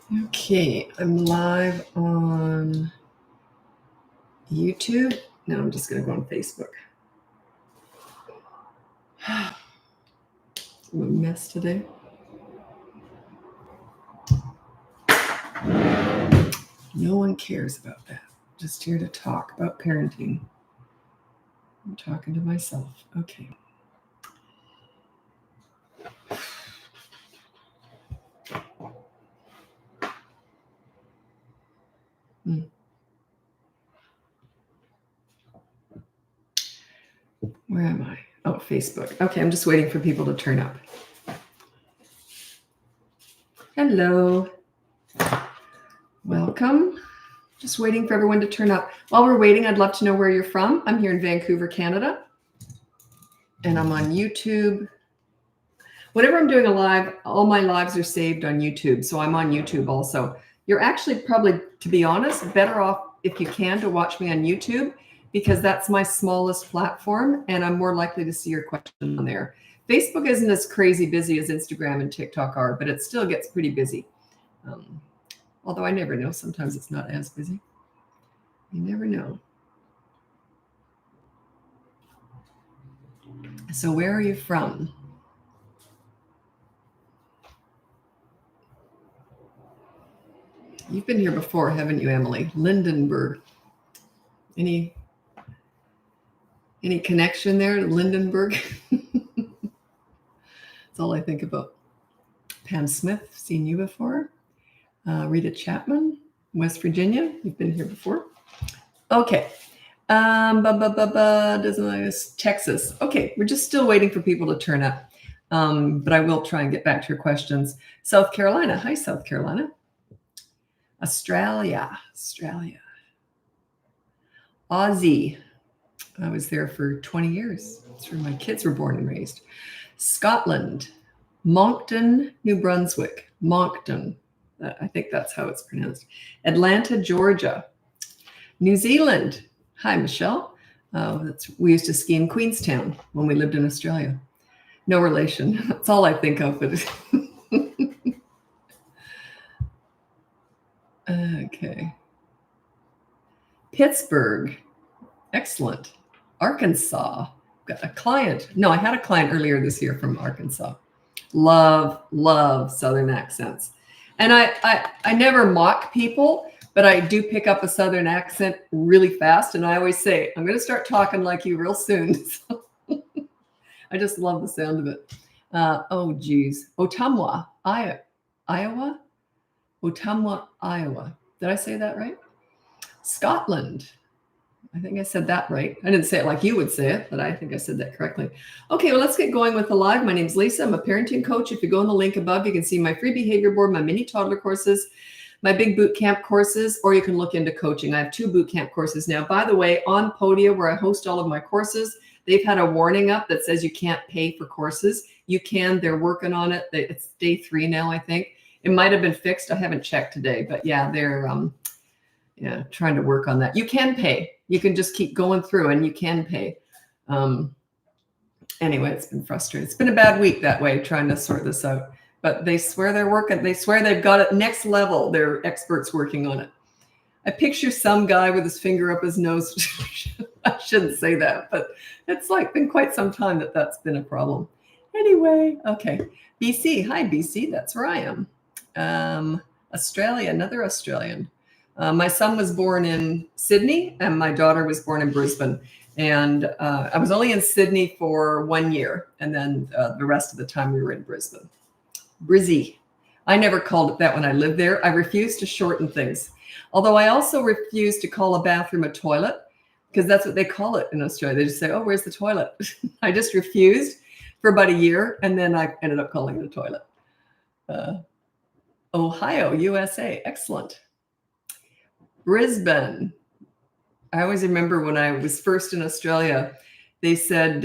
Okay, I'm live on YouTube. Now I'm just going to go on Facebook. I'm a mess today. No one cares about that. Just here to talk about parenting. I'm talking to myself. Okay. Where am I? Oh, Facebook. Okay, I'm just waiting for people to turn up. Hello. Welcome. Just waiting for everyone to turn up. While we're waiting, I'd love to know where you're from. I'm here in Vancouver, Canada. And I'm on YouTube. Whenever I'm doing a live, all my lives are saved on YouTube. So I'm on YouTube also. You're actually probably, to be honest, better off if you can to watch me on YouTube because that's my smallest platform and I'm more likely to see your question on there. Facebook isn't as crazy busy as Instagram and TikTok are, but it still gets pretty busy. Although I never know. Sometimes it's not as busy. You never know. So where are you from? You've been here before, haven't you, Emily? Lindenberg. Any connection there to Lindenberg? That's all I think about. Pam Smith, seen you before. Rita Chapman, West Virginia. You've been here before. Okay. Texas. Okay, we're just still waiting for people to turn up. But I will try and get back to your questions. South Carolina. Hi, South Carolina. Australia. Aussie. I was there for 20 years. That's where my kids were born and raised. Scotland. Moncton, New Brunswick. Moncton. I think that's how it's pronounced. Atlanta, Georgia. New Zealand. Hi, Michelle. We used to ski in Queenstown when we lived in Australia. No relation. That's all I think of. Okay. Pittsburgh. Excellent. Arkansas. Got a client. No, I had a client earlier this year from Arkansas. Love Southern accents. And I never mock people, but I do pick up a Southern accent really fast. And I always say, I'm going to start talking like you real soon. So I just love the sound of it. Oh, geez. Ottumwa, Iowa? Ottumwa, Iowa. Did I say that right? Scotland. I think I said that right. I didn't say it like you would say it, but I think I said that correctly. Okay, well, let's get going with the live. My name's Lisa. I'm a parenting coach. If you go on the link above, you can see my free behavior board, my mini toddler courses, my big boot camp courses, or you can look into coaching. I have 2 boot camp courses now. By the way, on Podia, where I host all of my courses, they've had a warning up that says you can't pay for courses. You can. They're working on it. It's day 3 now, I think. It might have been fixed. I haven't checked today, but yeah, they're trying to work on that. You can pay. You can just keep going through and you can pay. Anyway, it's been frustrating. It's been a bad week that way, trying to sort this out. But they swear they're working. They swear they've got it next level. They're experts working on it. I picture some guy with his finger up his nose. I shouldn't say that, but it's like been quite some time that's been a problem. Anyway, okay. BC. Hi, BC. That's where I am. Australia, another Australian. My son was born in Sydney and my daughter was born in Brisbane. And I was only in Sydney for 1 year. And then the rest of the time we were in Brisbane. Brizzy. I never called it that when I lived there. I refused to shorten things. Although I also refused to call a bathroom a toilet because that's what they call it in Australia. They just say, oh, where's the toilet? I just refused for about a year. And then I ended up calling it a toilet. Ohio, USA. Excellent. Brisbane. I always remember when I was first in Australia, they said,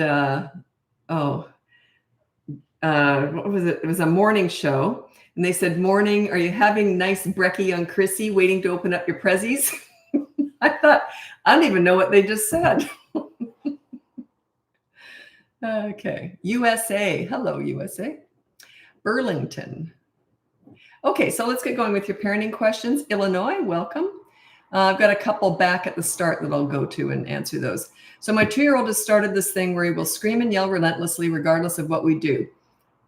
what was it? It was a morning show. And they said, morning, are you having nice brekkie on Chrissy, waiting to open up your prezzies? I thought, I don't even know what they just said. Okay. USA. Hello, USA. Burlington. Okay, so let's get going with your parenting questions. Illinois, welcome. I've got a couple back at the start that I'll go to and answer those. So my 2-year-old has started this thing where he will scream and yell relentlessly regardless of what we do.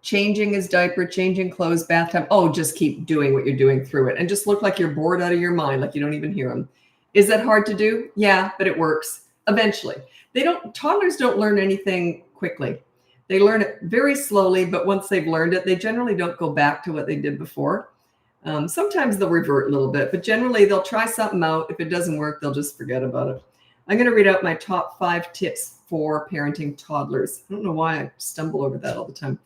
Changing his diaper, changing clothes, bath time. Oh, just keep doing what you're doing through it and just look like you're bored out of your mind, like you don't even hear him. Is that hard to do? Yeah, but it works eventually. Toddlers don't learn anything quickly. They learn it very slowly, but once they've learned it, they generally don't go back to what they did before. Sometimes they'll revert a little bit, but generally they'll try something out. If it doesn't work, they'll just forget about it. I'm going to read out my top 5 tips for parenting toddlers. I don't know why I stumble over that all the time.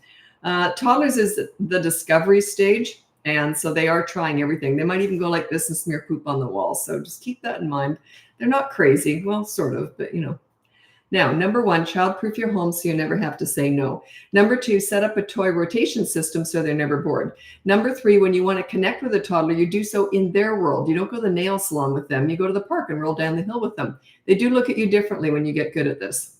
Toddlers is the discovery stage, and so they are trying everything. They might even go like this and smear poop on the wall. So just keep that in mind. They're not crazy. Well, sort of, but you know. Now, number 1, childproof your home so you never have to say no. Number 2, set up a toy rotation system so they're never bored. Number 3, when you want to connect with a toddler, you do so in their world. You don't go to the nail salon with them. You go to the park and roll down the hill with them. They do look at you differently when you get good at this.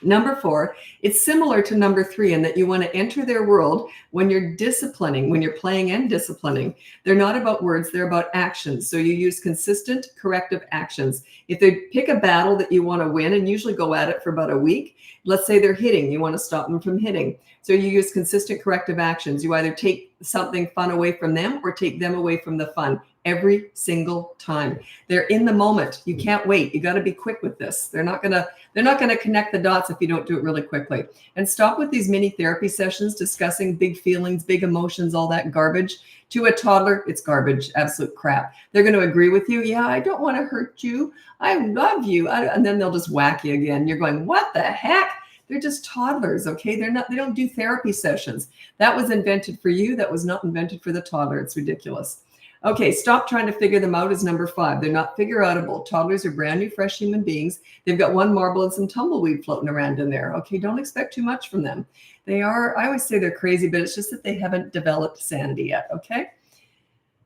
Number 4, it's similar to number 3 in that you want to enter their world when you're disciplining, when you're playing and disciplining. They're not about words, they're about actions. So you use consistent corrective actions. If they pick a battle that you want to win and usually go at it for about a week, let's say they're hitting, you want to stop them from hitting. So you use consistent corrective actions. You either take something fun away from them or take them away from the fun every single time. They're in the moment. You can't wait. You got to be quick with this. They're not going to connect the dots if you don't do it really quickly. And stop with these mini therapy sessions discussing big feelings, big emotions, all that garbage. To a toddler, it's garbage, absolute crap. They're going to agree with you. Yeah, I don't want to hurt you. I love you. And then they'll just whack you again. You're going, what the heck? They're just toddlers, okay? They don't do therapy sessions. That was invented for you. That was not invented for the toddler. It's ridiculous. Okay, stop trying to figure them out is number 5. They're not figure-outable. Toddlers are brand new, fresh human beings. They've got one marble and some tumbleweed floating around in there. Okay, don't expect too much from them. I always say they're crazy, but it's just that they haven't developed sanity yet, okay?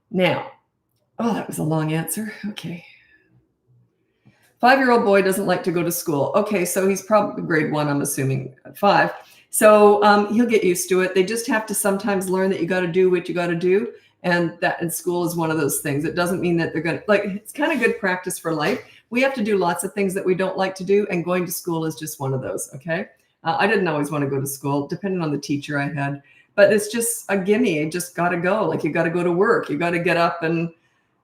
Now, that was a long answer. Okay. 5-year-old boy doesn't like to go to school. Okay, so he's probably grade 1, I'm assuming, 5. So he'll get used to it. They just have to sometimes learn that you got to do what you got to do. And that in school is one of those things. It doesn't mean that they're going to, it's kind of good practice for life. We have to do lots of things that we don't like to do. And going to school is just one of those. Okay. I didn't always want to go to school, depending on the teacher I had, but it's just a gimme. You just got to go. Like you got to go to work. You got to get up and,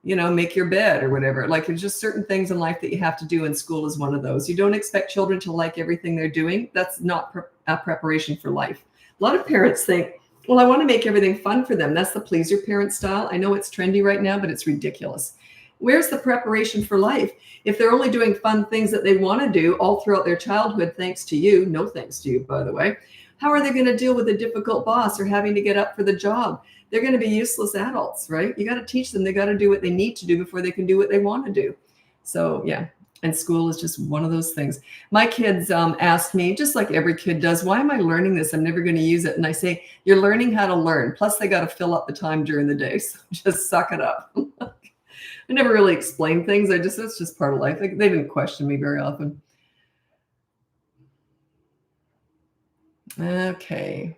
make your bed or whatever. Like there's just certain things in life that you have to do, and school is one of those. You don't expect children to like everything they're doing. That's not a preparation for life. A lot of parents think, well, I want to make everything fun for them. That's the please your parent style. I know it's trendy right now, but it's ridiculous. Where's the preparation for life? If they're only doing fun things that they want to do all throughout their childhood, thanks to you, no thanks to you, by the way, how are they going to deal with a difficult boss or having to get up for the job? They're going to be useless adults, right? You got to teach them. They got to do what they need to do before they can do what they want to do. So yeah. And school is just one of those things. My kids ask me, just like every kid does, why am I learning this? I'm never going to use it. And I say, you're learning how to learn. Plus, they got to fill up the time during the day. So just suck it up. I never really explain things. That's just part of life. They didn't question me very often. Okay.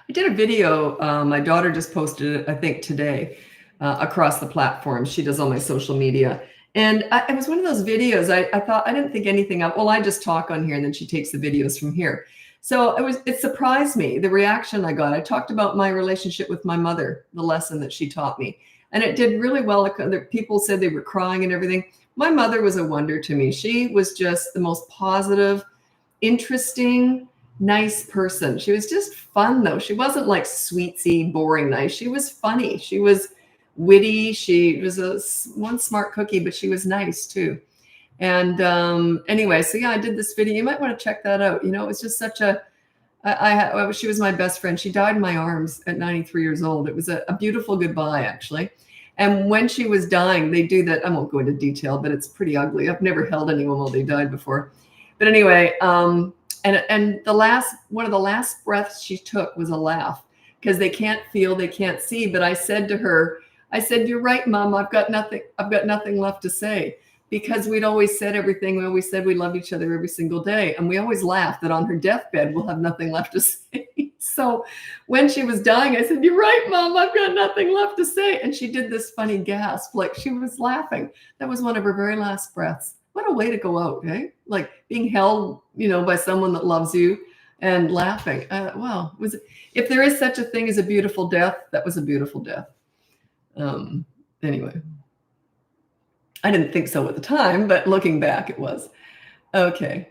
I did a video. My daughter just posted it, I think, today. Across the platforms. She does all my social media. And it was one of those videos I thought, I didn't think anything of, well, I just talk on here and then she takes the videos from here. So it surprised me, the reaction I got. I talked about my relationship with my mother, the lesson that she taught me. And it did really well. People said they were crying and everything. My mother was a wonder to me. She was just the most positive, interesting, nice person. She was just fun though. She wasn't like sweetsy, boring nice. She was funny. She was witty. She was one smart cookie, but she was nice too. And anyway, so yeah, I did this video. You might want to check that out. It was just such she was my best friend. She died in my arms at 93 years old. It was a beautiful goodbye, actually. And when she was dying, they do that. I won't go into detail, but it's pretty ugly. I've never held anyone while they died before. But anyway, and one of the last breaths she took was a laugh, because they can't feel, they can't see. But I said to her, you're right, Mom. I've got nothing left to say, because we'd always said everything. We always said we love each other every single day. And we always laughed that on her deathbed, we'll have nothing left to say. So when she was dying, I said, "You're right, Mom. I've got nothing left to say." And she did this funny gasp, like she was laughing. That was one of her very last breaths. What a way to go out, eh? Like being held, by someone that loves you and laughing. Wow. If there is such a thing as a beautiful death, that was a beautiful death. Anyway, I didn't think so at the time, but looking back, it was. Okay.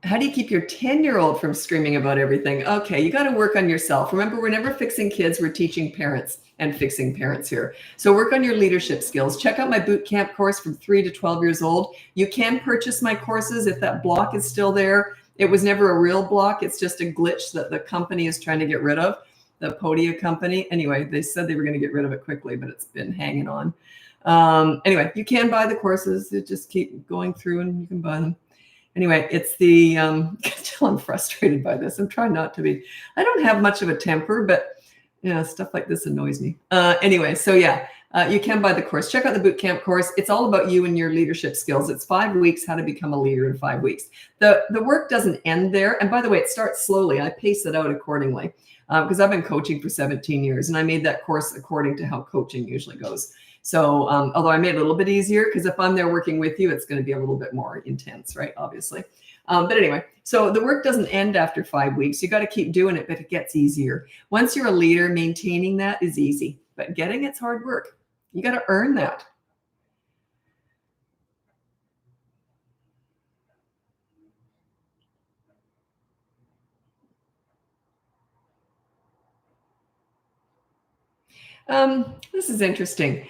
How do you keep your 10-year-old from screaming about everything? Okay, you got to work on yourself. Remember, we're never fixing kids, we're teaching parents and fixing parents here. So work on your leadership skills. Check out my boot camp course from 3 to 12 years old. You can purchase my courses if that block is still there. It was never a real block. It's just a glitch that the company is trying to get rid of, the Podia company. Anyway, they said they were going to get rid of it quickly, but it's been hanging on. Anyway, you can buy the courses. Just keep going through and you can buy them. Anyway, it's the, I'm frustrated by this. I'm trying not to be. I don't have much of a temper, but stuff like this annoys me. Anyway, so yeah, you can buy the course. Check out the bootcamp course. It's all about you and your leadership skills. It's 5 weeks, how to become a leader in 5 weeks. The work doesn't end there. And by the way, it starts slowly. I pace it out accordingly because I've been coaching for 17 years and I made that course according to how coaching usually goes. So although I made it a little bit easier, because if I'm there working with you, it's going to be a little bit more intense, right? Obviously. But anyway, so the work doesn't end after 5 weeks. You got to keep doing it, but it gets easier. Once you're a leader, maintaining that is easy, but getting it's hard work. You got to earn that. This is interesting.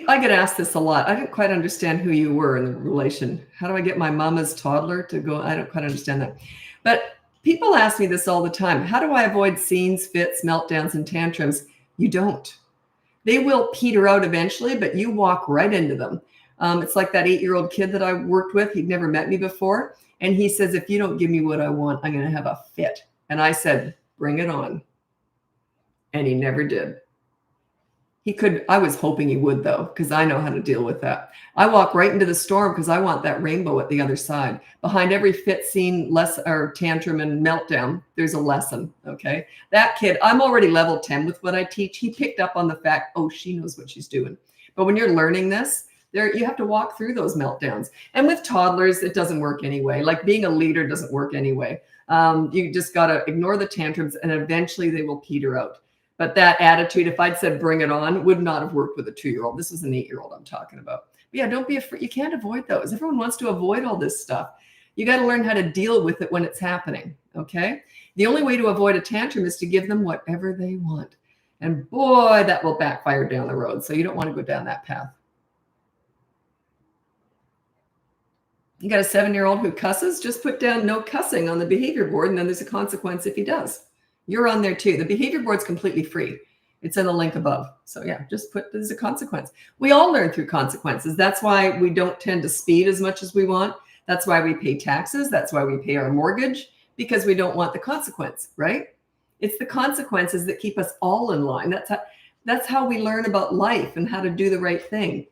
I get asked this a lot. I didn't quite understand who you were in the relation. How do I get my mama's toddler to go? I don't quite understand that. But people ask me this all the time. How do I avoid scenes, fits, meltdowns, and tantrums? You don't. They will peter out eventually, but you walk right into them. It's like that 8-year-old kid that I worked with. He'd never met me before. And he says, if you don't give me what I want, I'm going to have a fit. And I said, bring it on. And he never did. He could. I was hoping he would, though, because I know how to deal with that. I walk right into the storm because I want that rainbow at the other side. Behind every fit, scene, or tantrum and meltdown, there's a lesson. Okay, that kid, I'm already level 10 with what I teach. He picked up on the fact, oh, she knows what she's doing. But when you're learning this, you have to walk through those meltdowns. And with toddlers, it doesn't work anyway. Like being a leader doesn't work anyway. You just got to ignore the tantrums, and eventually they will peter out. But that attitude, if I'd said bring it on, would not have worked with a 2-year-old. This is an 8-year-old I'm talking about. But yeah, don't be afraid. You can't avoid those. Everyone wants to avoid all this stuff. You got to learn how to deal with it when it's happening, okay? The only way to avoid a tantrum is to give them whatever they want. And boy, that will backfire down the road. So you don't want to go down that path. You got a 7-year-old who cusses, just put down no cussing on the behavior board, and then there's a consequence if he does. You're on there too. The behavior board's completely free. It's in the link above. So yeah, just put there's a consequence. We all learn through consequences. That's why we don't tend to speed as much as we want. That's why we pay taxes. That's why we pay our mortgage, because we don't want the consequence, right? It's the consequences that keep us all in line. That's how we learn about life and how to do the right thing.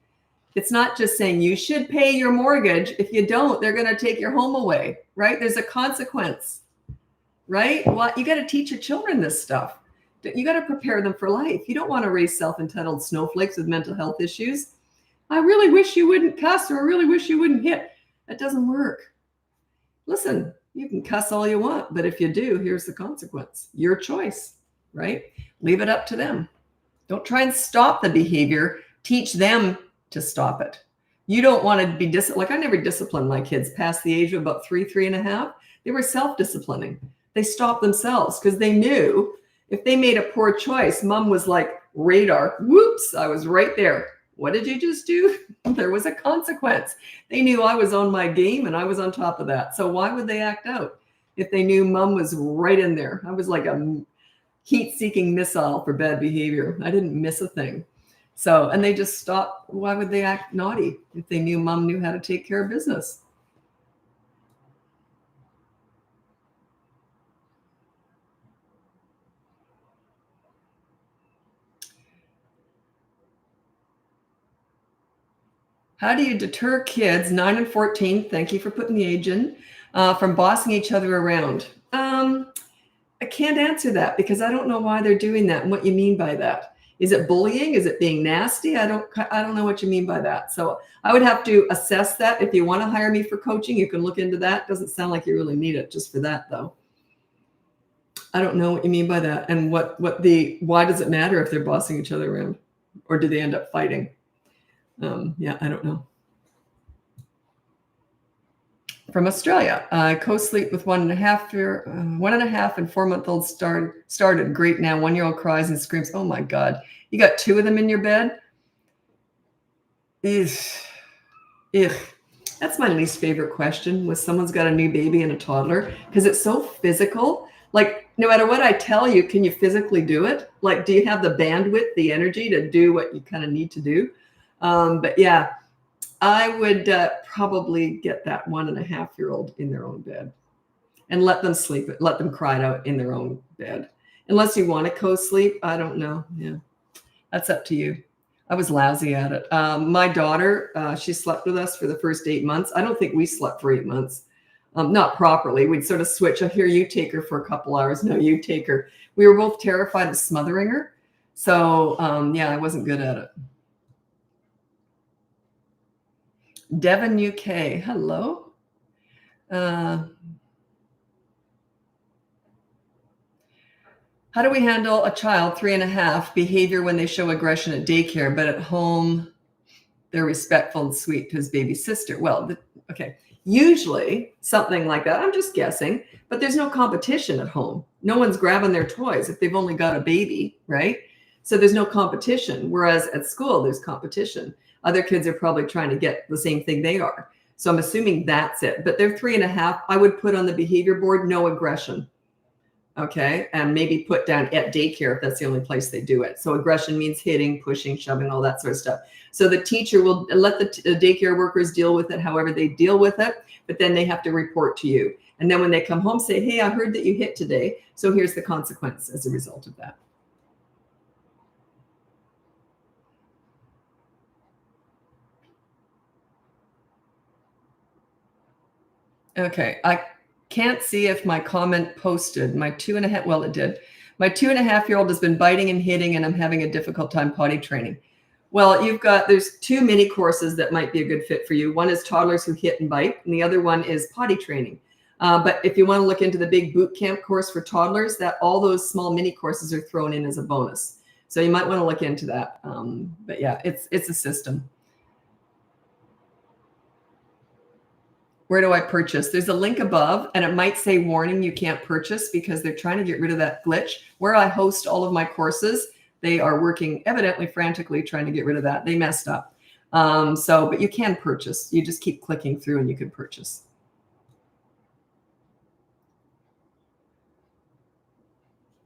It's not just saying you should pay your mortgage. If you don't, they're going to take your home away, right? There's a consequence. Right? Well, you got to teach your children this stuff. You got to prepare them for life. You don't want to raise self-entitled snowflakes with mental health issues. I really wish you wouldn't cuss, or I really wish you wouldn't hit. That doesn't work. Listen, you can cuss all you want, but if you do, here's the consequence. Your choice, right? Leave it up to them. Don't try and stop the behavior. Teach them to stop it. You don't want to be like I never disciplined my kids past the age of about 3.5. They were self-disciplining. They stopped themselves because they knew if they made a poor choice, mom was like radar. Whoops, I was right there. What did you just do? There was a consequence. They knew I was on my game and I was on top of that. So why would they act out if they knew mom was right in there? I was like a heat-seeking missile for bad behavior. I didn't miss a thing. So, and they just stopped. Why would they act naughty if they knew mom knew how to take care of business? How do you deter kids, 9 and 14, thank you for putting the age in, from bossing each other around? I can't answer that because I don't know why they're doing that and what you mean by that. Is it bullying? Is it being nasty? I don't know what you mean by that. So I would have to assess that. If you want to hire me for coaching, you can look into that. Doesn't sound like you really need it just for that though. I don't know what you mean by that. And why does it matter if they're bossing each other around, or do they end up fighting? Yeah, I don't know. From Australia, I co-sleep with 1.5 and 4-month-old started great now. 1-year-old cries and screams. Oh my God. You got 2 of them in your bed? Ugh. That's my least favorite question, when someone's got a new baby and a toddler, because it's so physical. Like, no matter what I tell you, can you physically do it? Like, do you have the bandwidth, the energy to do what you kind of need to do? But yeah, I would probably get that 1.5-year-old in their own bed and let them sleep, let them cry it out in their own bed. Unless you want to co-sleep, I don't know. Yeah, that's up to you. I was lousy at it. My daughter, she slept with us for the first 8 months. I don't think we slept for 8 months. Not properly. We'd sort of switch. Here, you take her for a couple hours. No, you take her. We were both terrified of smothering her. So yeah, I wasn't good at it. Devon, UK. Hello. How do we handle a child, 3.5, behavior when they show aggression at daycare, but at home they're respectful and sweet to his baby sister? Well, okay. Usually something like that, I'm just guessing, but there's no competition at home. No one's grabbing their toys if they've only got a baby, right? So there's no competition. Whereas at school, there's competition. Other kids are probably trying to get the same thing they are. So I'm assuming that's it. But they're 3.5. I would put on the behavior board, no aggression. Okay. And maybe put down at daycare if that's the only place they do it. So aggression means hitting, pushing, shoving, all that sort of stuff. So the teacher will let the daycare workers deal with it however they deal with it, but then they have to report to you. And then when they come home, say, hey, I heard that you hit today. So here's the consequence as a result of that. Okay. I can't see if my comment posted. My 2.5, well, it did. My 2.5-year-old has been biting and hitting, and I'm having a difficult time potty training. Well, there's 2 mini courses that might be a good fit for you. One is toddlers who hit and bite, and the other one is potty training. But if you want to look into the big boot camp course for toddlers, that all those small mini courses are thrown in as a bonus. So you might want to look into that. But yeah, it's a system. Where do I purchase? There's a link above, and it might say warning, you can't purchase, because they're trying to get rid of that glitch. Where I host all of my courses, they are working evidently frantically trying to get rid of that. They messed up. But you can purchase. You just keep clicking through and you can purchase.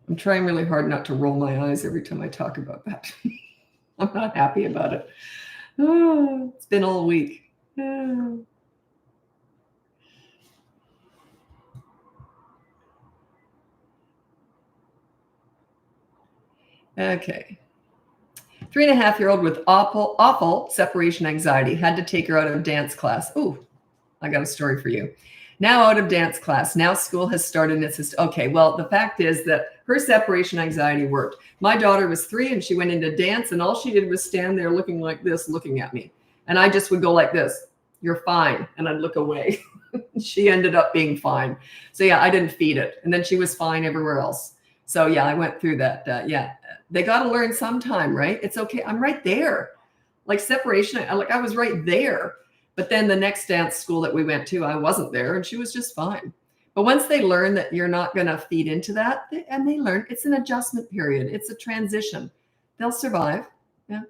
I'm trying really hard not to roll my eyes every time I talk about that. I'm not happy about it. Oh, it's been all week. Oh. Okay. 3.5-year-old with awful separation anxiety. Had to take her out of dance class. Ooh, I got a story for you. Now out of dance class. Now school has started and it's okay. Well, the fact is that her separation anxiety worked. My daughter was 3 and she went into dance, and all she did was stand there looking like this, looking at me. And I just would go like this, you're fine. And I'd look away. She ended up being fine. So yeah, I didn't feed it. And then she was fine everywhere else. So yeah, I went through that. Yeah, they got to learn sometime, right? It's okay. I'm right there. Like separation, I was right there. But then the next dance school that we went to, I wasn't there, and she was just fine. But once they learn that you're not going to feed into that, and they learn it's an adjustment period. It's a transition. They'll survive. Yeah.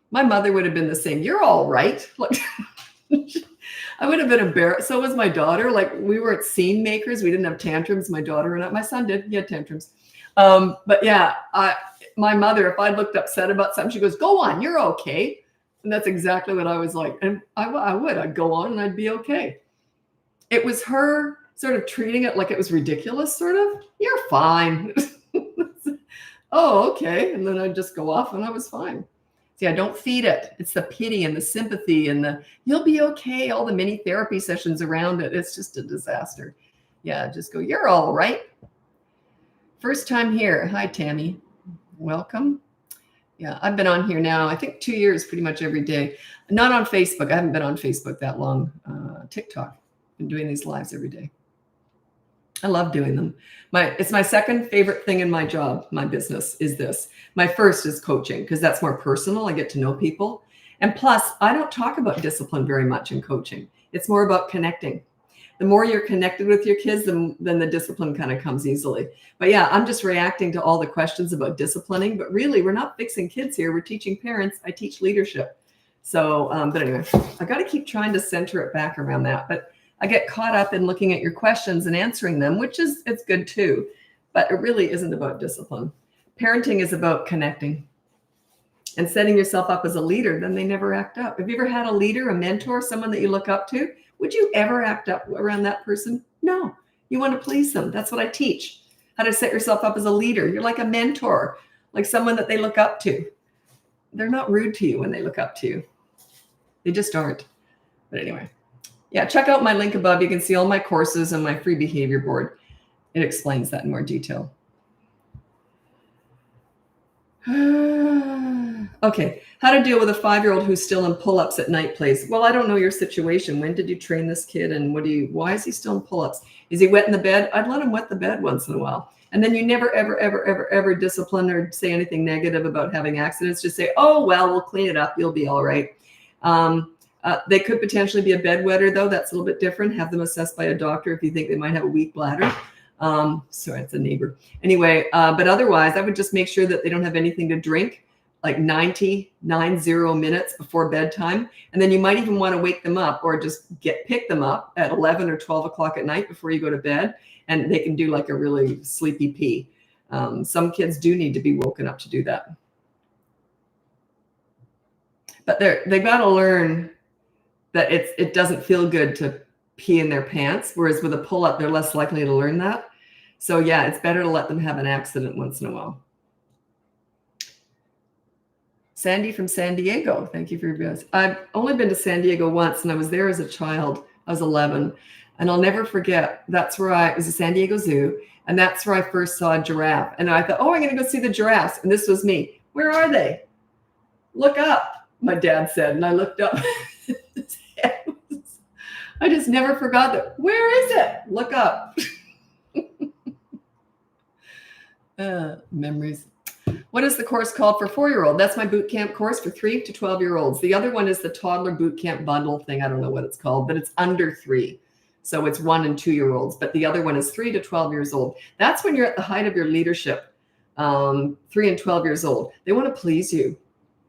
My mother would have been the same. You're all right. Like, I would have been embarrassed. So was my daughter. Like, we were at scene makers. We didn't have tantrums. My daughter and my son did. He had tantrums. But yeah, my mother, if I looked upset about something, she goes, go on, you're okay. And that's exactly what I was like. And I'd go on and I'd be okay. It was her sort of treating it like it was ridiculous, sort of. You're fine. Oh, okay. And then I'd just go off and I was fine. See, I don't feed it. It's the pity and the sympathy and the you'll be okay, all the mini therapy sessions around it. It's just a disaster. Yeah, just go, you're all right. First time here. Hi, Tammy. Welcome. Yeah, I've been on here now, I think 2 years, pretty much every day. Not on Facebook. I haven't been on Facebook that long. TikTok. Been doing these lives every day. I love doing them. It's my second favorite thing in my job, my business, is this. My first is coaching, because that's more personal. I get to know people. And plus, I don't talk about discipline very much in coaching. It's more about connecting. The more you're connected with your kids, then the discipline kind of comes easily. But yeah, I'm just reacting to all the questions about disciplining. But really, we're not fixing kids here. We're teaching parents. I teach leadership. So, but anyway, I got to keep trying to center it back around that. But I get caught up in looking at your questions and answering them, which is, it's good too. But it really isn't about discipline. Parenting is about connecting and setting yourself up as a leader. Then they never act up. Have you ever had a leader, a mentor, someone that you look up to? Would you ever act up around that person? No, you want to please them. That's what I teach, how to set yourself up as a leader. You're like a mentor, like someone that they look up to. They're not rude to you when they look up to you. They just aren't. But anyway, yeah, check out my link above. You can see all my courses and my free behavior board. It explains that in more detail. Okay, how to deal with a 5-year-old who's still in pull-ups at night, please. Well, I don't know your situation. When did you train this kid, and why is he still in pull-ups? Is he wetting the bed? I'd let him wet the bed once in a while. And then you never, ever, ever, ever, ever discipline or say anything negative about having accidents. Just say, oh, well, we'll clean it up. You'll be all right. They could potentially be a bedwetter, though. That's a little bit different. Have them assessed by a doctor if you think they might have a weak bladder. Sorry, it's a neighbor. Anyway, but otherwise, I would just make sure that they don't have anything to drink, like 90 minutes before bedtime. And then you might even want to wake them up or just pick them up at 11 or 12 o'clock at night before you go to bed. And they can do like a really sleepy pee. Some kids do need to be woken up to do that. But they've got to learn that it doesn't feel good to pee in their pants, whereas with a pull-up, they're less likely to learn that. So yeah, it's better to let them have an accident once in a while. Sandy from San Diego, thank you for your best. I've only been to San Diego once, and I was there as a child. I was 11, and I'll never forget. It was a San Diego Zoo, and that's where I first saw a giraffe. And I thought, oh, I'm going to go see the giraffes. And this was me. Where are they? Look up, my dad said, and I looked up. I just never forgot that. Where is it? Look up. Memories. What is the course called for 4-year-old? That's my boot camp course for 3 to 12-year-olds. The other one is the toddler boot camp bundle thing. I don't know what it's called, but it's under 3. So it's 1 and 2-year-olds. But the other one is 3 to 12 years old. That's when you're at the height of your leadership. 3 and 12 years old. They want to please you.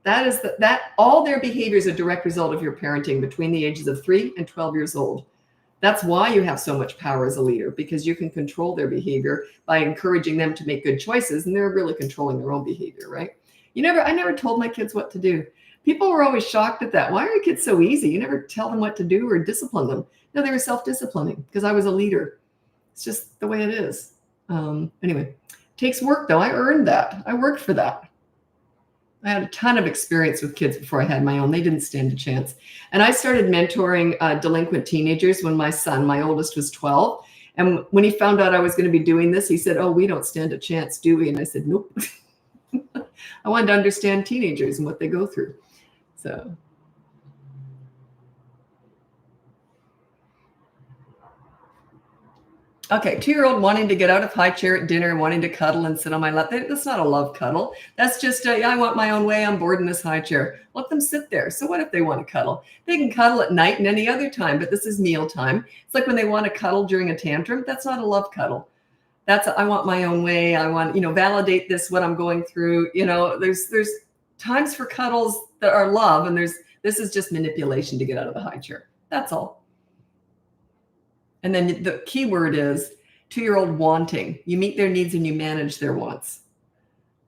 That all their behavior is a direct result of your parenting between the ages of 3 and 12 years old. That's why you have so much power as a leader, because you can control their behavior by encouraging them to make good choices, and they're really controlling their own behavior, right? I never told my kids what to do. People were always shocked at that. Why are your kids so easy? You never tell them what to do or discipline them. No, they were self-disciplining because I was a leader. It's just the way it is. Anyway, it takes work though. I earned that. I worked for that. I had a ton of experience with kids before I had my own. They didn't stand a chance. And I started mentoring delinquent teenagers when my oldest, was 12. And when he found out I was going to be doing this, he said, oh, we don't stand a chance, do we? And I said, nope. I wanted to understand teenagers and what they go through. So. Okay, 2-year-old wanting to get out of high chair at dinner, wanting to cuddle and sit on my lap. That's not a love cuddle. That's just, I want my own way. I'm bored in this high chair. Let them sit there. So what if they want to cuddle? They can cuddle at night and any other time, but this is meal time. It's like when they want to cuddle during a tantrum. That's not a love cuddle. I want my own way. I want, validate what I'm going through. There's times for cuddles that are love, and this is just manipulation to get out of the high chair. That's all. And then the key word is 2-year-old wanting. You meet their needs and you manage their wants.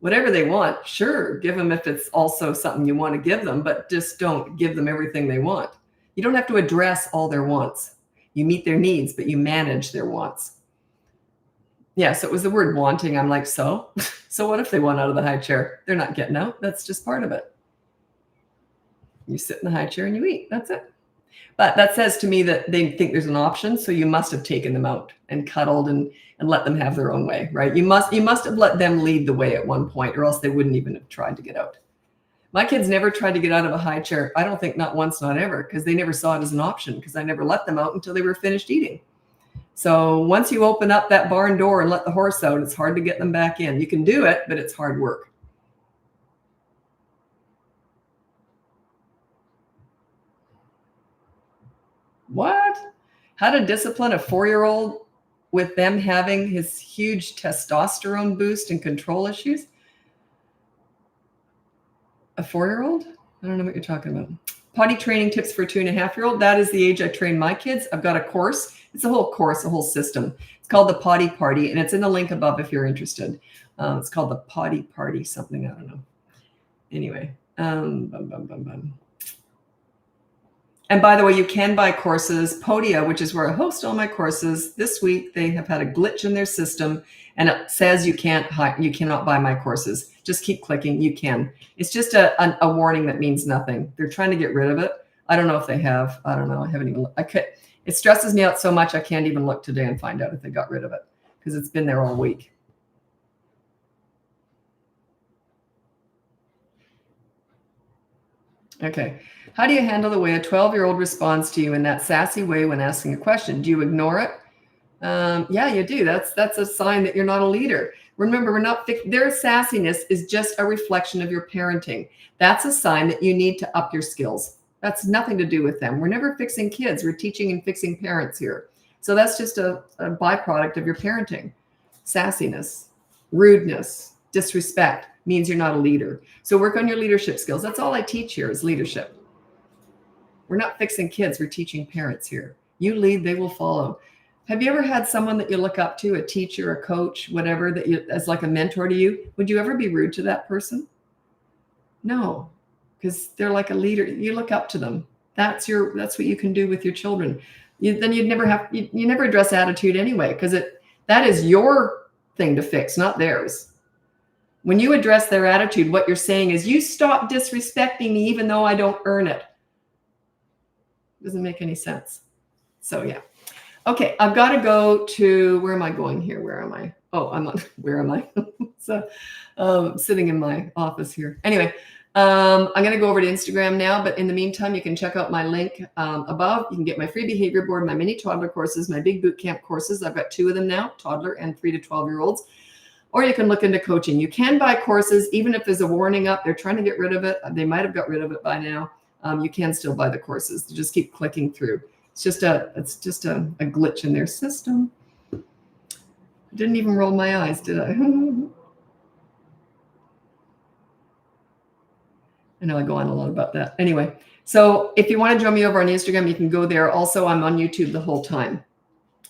Whatever they want, sure, give them if it's also something you want to give them, but just don't give them everything they want. You don't have to address all their wants. You meet their needs, but you manage their wants. Yeah, so it was the word wanting. I'm like, so what if they want out of the high chair? They're not getting out. That's just part of it. You sit in the high chair and you eat. That's it. But that says to me that they think there's an option. So you must have taken them out and cuddled and let them have their own way, right? You must have let them lead the way at one point, or else they wouldn't even have tried to get out. My kids never tried to get out of a high chair. I don't think, not once, not ever, because they never saw it as an option, because I never let them out until they were finished eating. So once you open up that barn door and let the horse out, it's hard to get them back in. You can do it, but it's hard work. What? How to discipline a 4-year-old with them having his huge testosterone boost and control issues? A 4-year-old? I don't know what you're talking about. Potty training tips for a 2.5-year-old. That is the age I train my kids. I've got a course. It's a whole course, a whole system. It's called the Potty Party, and it's in the link above if you're interested. It's called the Potty Party something. I don't know. Anyway. And by the way, you can buy courses. Podia, which is where I host all my courses, this week they have had a glitch in their system, and it says you cannot buy my courses. Just keep clicking. You can. It's just a warning that means nothing. They're trying to get rid of it. I don't know if they have. I don't know. I haven't even. It stresses me out so much I can't even look today and find out if they got rid of it, because it's been there all week. Okay. How do you handle the way a 12-year-old responds to you in that sassy way when asking a question? Do you ignore it? Yeah, you do. That's a sign that you're not a leader. Remember, their sassiness is just a reflection of your parenting. That's a sign that you need to up your skills. That's nothing to do with them. We're never fixing kids. We're teaching and fixing parents here. So that's just a byproduct of your parenting. Sassiness, rudeness, disrespect means you're not a leader. So work on your leadership skills. That's all I teach here is leadership. We're not fixing kids. We're teaching parents here. You lead, they will follow. Have you ever had someone that you look up to, a teacher, a coach, whatever, that you as like a mentor to you? Would you ever be rude to that person? No, because they're like a leader. You look up to them. That's what you can do with your children. Then you'd never you never address attitude anyway, because that is your thing to fix, not theirs. When you address their attitude, what you're saying is, you stop disrespecting me even though I don't earn it. Doesn't make any sense. So yeah. Okay, I've got to go to, where am I going here? Where am I? Oh, where am I? So sitting in my office here. Anyway, I'm going to go over to Instagram now, but in the meantime, you can check out my link above. You can get my free behavior board, my mini toddler courses, my big boot camp courses. I've got 2 of them now, toddler and 3 to 12-year-olds. Or you can look into coaching. You can buy courses, even if there's a warning up. They're trying to get rid of it. They might have got rid of it by now. You can still buy the courses. Just keep clicking through. It's just a glitch in their system. I didn't even roll my eyes, did I? I know I go on a lot about that. Anyway, so if you want to join me over on Instagram, you can go there. Also, I'm on YouTube the whole time.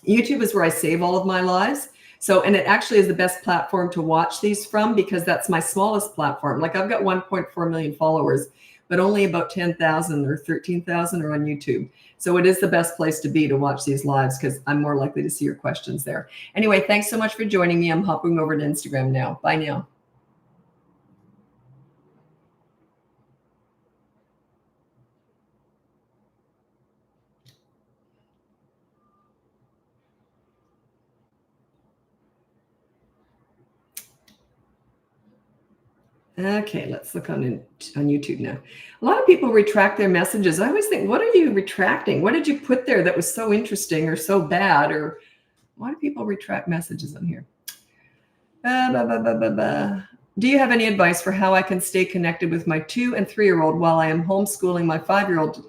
YouTube is where I save all of my lives. So, and it actually is the best platform to watch these from, because that's my smallest platform. Like, I've got 1.4 million followers, but only about 10,000 or 13,000 are on YouTube. So it is the best place to be to watch these lives, because I'm more likely to see your questions there. Anyway, thanks so much for joining me. I'm hopping over to Instagram now. Bye now. Okay, let's look on YouTube now. A lot of people retract their messages. I always think, what are you retracting? What did you put there that was so interesting or so bad? Or why do people retract messages on here? Do you have any advice for how I can stay connected with my 2- and 3-year-old while I am homeschooling my 5-year-old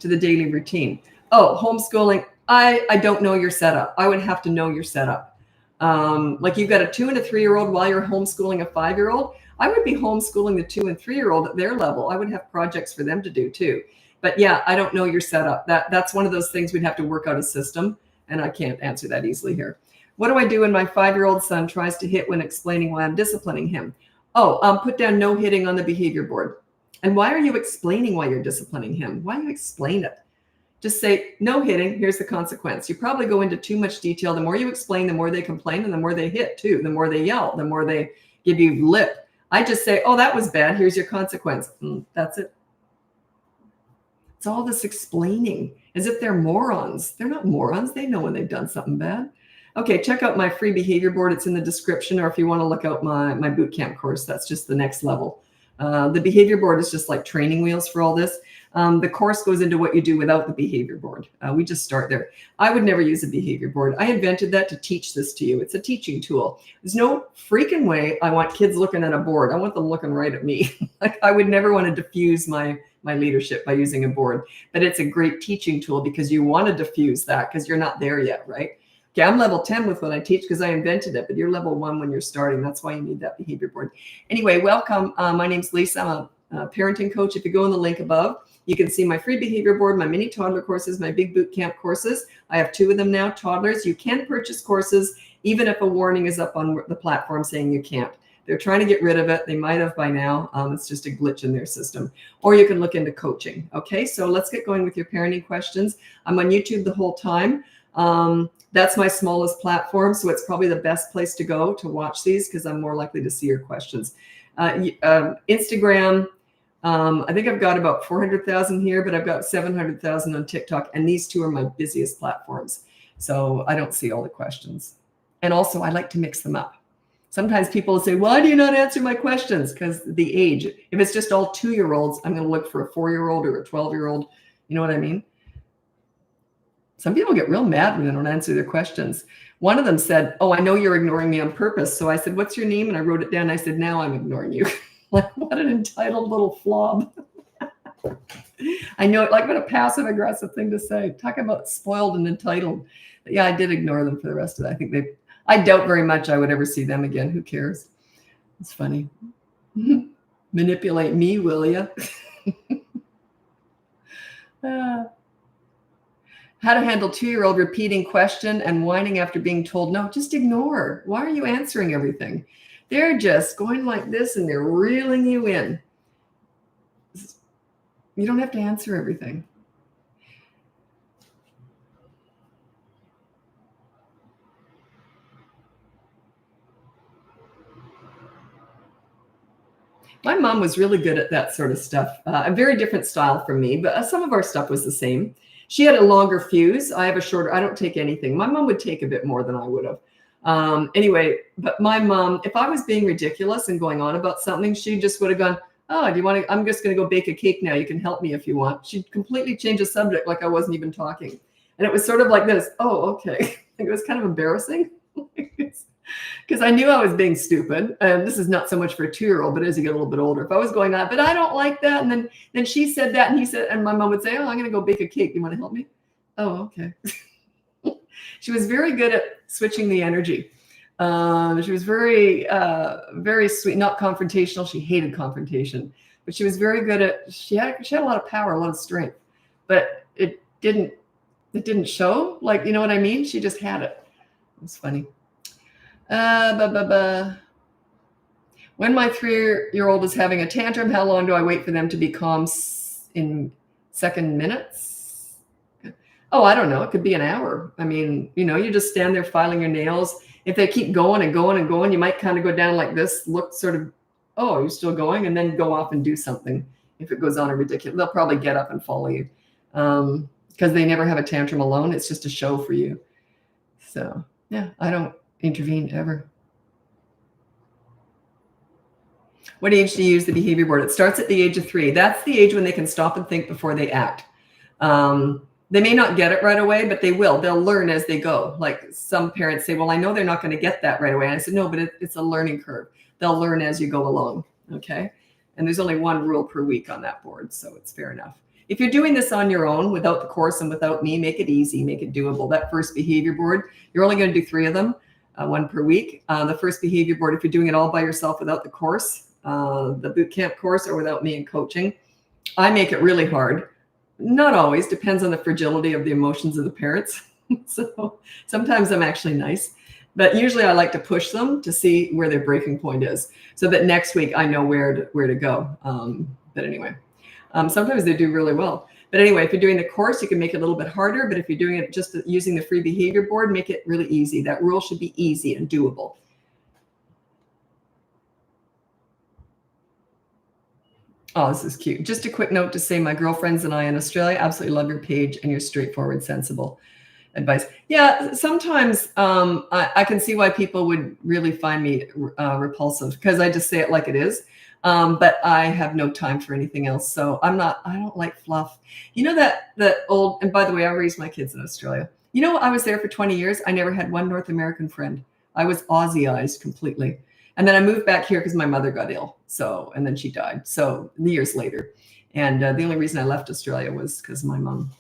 to the daily routine? Oh, homeschooling. I don't know your setup. I would have to know your setup. Like, you've got a 2- and a 3-year-old while you're homeschooling a 5-year-old. I would be homeschooling the 2- and 3-year-old at their level. I would have projects for them to do too. But yeah, I don't know your setup. That's one of those things we'd have to work out a system, and I can't answer that easily here. What do I do when my 5-year-old son tries to hit when explaining why I'm disciplining him? Oh, put down no hitting on the behavior board. And why are you explaining why you're disciplining him? Why do you explain it? Just say, no hitting, here's the consequence. You probably go into too much detail. The more you explain, the more they complain, and the more they hit too. The more they yell, the more they give you lip. I just say, oh, that was bad. Here's your consequence. That's it. It's all this explaining as if they're morons. They're not morons. They know when they've done something bad. Okay, check out my free behavior board. It's in the description, or if you want to look out my boot camp course, that's just the next level. The behavior board is just like training wheels for all this. The course goes into what you do without the behavior board. We just start there. I would never use a behavior board. I invented that to teach this to you. It's a teaching tool. There's no freaking way I want kids looking at a board. I want them looking right at me. Like, I would never want to diffuse my leadership by using a board, but it's a great teaching tool because you want to diffuse that because you're not there yet, right? Okay, I'm level 10 with what I teach because I invented it, but you're level 1 when you're starting. That's why you need that behavior board. Anyway, welcome. My name's Lisa. I'm a parenting coach. If you go in the link above, you can see my free behavior board, my mini toddler courses, my big boot camp courses. I have 2 of them now, toddlers. You can purchase courses even if a warning is up on the platform saying you can't. They're trying to get rid of it. They might have by now. It's just a glitch in their system. Or you can look into coaching. Okay, so let's get going with your parenting questions. I'm on YouTube the whole time. That's my smallest platform, so it's probably the best place to go to watch these because I'm more likely to see your questions. Instagram, I think I've got about 400,000 here, but I've got 700,000 on TikTok, and these 2 are my busiest platforms. So I don't see all the questions. And also, I like to mix them up. Sometimes people will say, why do you not answer my questions? Because the age. If it's just all 2-year-olds, I'm going to look for a 4-year-old or a 12-year-old. You know what I mean? Some people get real mad when I don't answer their questions. One of them said, oh, I know you're ignoring me on purpose. So I said, what's your name? And I wrote it down. I said, now I'm ignoring you. Like, what an entitled little flob. I know it, like, what a passive aggressive thing to say. Talk about spoiled and entitled. But yeah, I did ignore them for the rest of it. I think I doubt very much I would ever see them again. Who cares? It's funny. Manipulate me, will you? How to handle 2-year-old repeating question and whining after being told no. Just ignore. Why are you answering everything? They're just going like this and they're reeling you in. You don't have to answer everything. My mom was really good at that sort of stuff. A very different style from me, but some of our stuff was the same. She had a longer fuse. I have a shorter. I don't take anything. My mom would take a bit more than I would have. Anyway, but my mom, if I was being ridiculous and going on about something, she just would have gone, oh, do you want to, I'm just going to go bake a cake now. You can help me if you want. She'd completely change the subject like I wasn't even talking. And it was sort of like this. Oh, okay. It was kind of embarrassing. Because I knew I was being stupid. And this is not so much for a 2-year-old, but as you get a little bit older, if I was going on, but I don't like that. And then she said that and he said, and my mom would say, oh, I'm going to go bake a cake. You want to help me? Oh, okay. She was very good at switching the energy. She was very, very sweet, not confrontational. She hated confrontation, but she was very good at, she had a lot of power, a lot of strength, but it didn't show, like, you know what I mean? She just had it. It was funny. When my 3-year-old is having a tantrum, how long do I wait for them to be calm in second minutes? Oh, I don't know. It could be an hour. I mean, you know, you just stand there filing your nails. If they keep going and going and going, you might kind of go down like this, look sort of, oh, you're still going, and then go off and do something. If it goes on a ridiculous, they'll probably get up and follow you because they never have a tantrum alone. It's just a show for you. So yeah, I don't intervene ever. What age do you use the behavior board? It starts at the age of 3. That's the age when they can stop and think before they act. They may not get it right away, but they will. They'll learn as they go. Like some parents say, well, I know they're not going to get that right away. And I said, no, but it's a learning curve. They'll learn as you go along. Okay. And there's only 1 rule per week on that board. So it's fair enough. If you're doing this on your own without the course and without me, make it easy, make it doable. That first behavior board, you're only going to do 3 of them, 1 per week. The first behavior board, if you're doing it all by yourself without the course, the boot camp course, or without me and coaching, I make it really hard. Not always, depends on the fragility of the emotions of the parents. So sometimes I'm actually nice, but usually I like to push them to see where their breaking point is so that next week I know where to go. But anyway, sometimes they do really well. But anyway, if you're doing the course, you can make it a little bit harder, but if you're doing it just using the free behavior board, make it really easy. That rule should be easy and doable. Oh, this is cute. Just a quick note to say my girlfriends and I in Australia absolutely love your page and your straightforward, sensible advice. Yeah, sometimes I can see why people would really find me repulsive because I just say it like it is. But I have no time for anything else. So I don't like fluff. You know that old, and by the way, I raised my kids in Australia. You know, I was there for 20 years. I never had one North American friend. I was Aussieized completely. And then I moved back here because my mother got ill. So, and then she died. So years later. And the only reason I left Australia was because my mom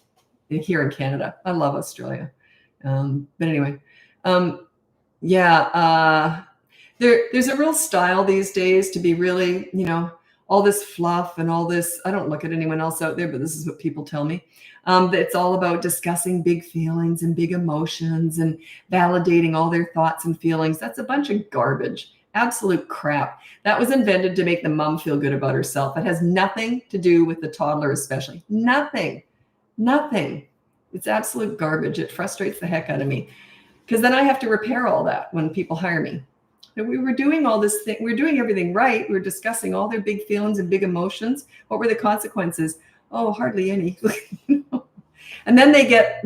here in Canada. I love Australia. But anyway, yeah, there's a real style these days to be really, all this fluff and all this. I don't look at anyone else out there, but this is what people tell me. That it's all about discussing big feelings and big emotions and validating all their thoughts and feelings. That's a bunch of garbage. Absolute crap. That was invented to make the mom feel good about herself. It has nothing to do with the toddler, especially. Nothing. It's absolute garbage. It frustrates the heck out of me because then I have to repair all that when people hire me. And we were doing all this thing. We were doing everything right. We were discussing all their big feelings and big emotions. What were the consequences? Oh, hardly any. And then they get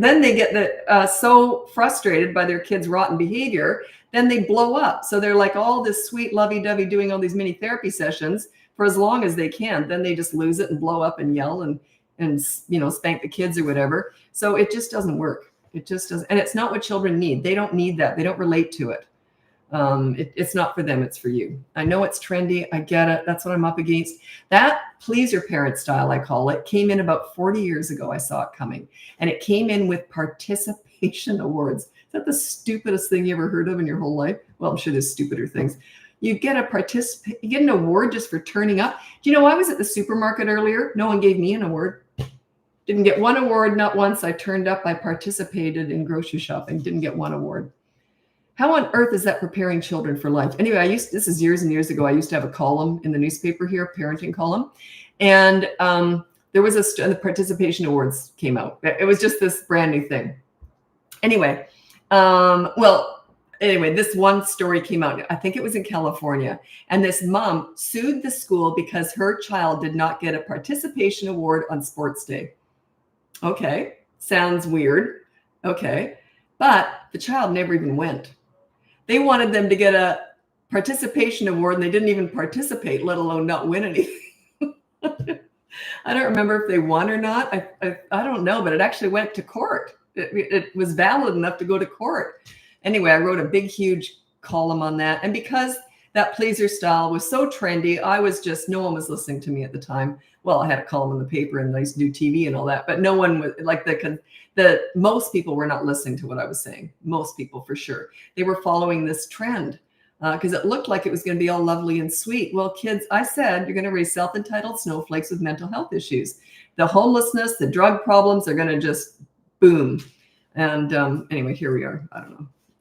so frustrated by their kids' rotten behavior, then they blow up. So they're like all this sweet lovey-dovey doing all these mini therapy sessions for as long as they can. Then they just lose it and blow up and yell and spank the kids or whatever. So it just doesn't work. It just doesn't. And it's not what children need. They don't need that. They don't relate to it. It's not for them. It's for you. I know it's trendy. I get it. That's what I'm up against. That please your parent style, I call it, came in about 40 years ago. I saw it coming, and it came in with participation awards. Is that the stupidest thing you ever heard of in your whole life? Well, I'm sure there's stupider things. You get an award just for turning up. Do you know, I was at the supermarket earlier. No one gave me an award. Didn't get one award, not once. I turned up. I participated in grocery shopping. Didn't get one award. How on earth is that preparing children for life? Anyway, this is years and years ago. I used to have a column in the newspaper here, a parenting column. And there was the participation awards came out. It was just this brand new thing. Anyway, this one story came out. I think it was in California. And this mom sued the school because her child did not get a participation award on sports day. Okay, sounds weird. Okay, but the child never even went. They wanted them to get a participation award and they didn't even participate, let alone not win anything. I don't remember if they won or not. I don't know, but it actually went to court. It was valid enough to go to court. Anyway, I wrote a big, huge column on that. And because that pleaser style was so trendy, no one was listening to me at the time. Well, I had a column in the paper and I used to do TV and all that, but no one was like most people were not listening to what I was saying. Most people, for sure. They were following this trend because it looked like it was going to be all lovely and sweet. Well, kids, I said, you're going to raise self-entitled snowflakes with mental health issues. The homelessness, the drug problems are going to just boom. And anyway, here we are.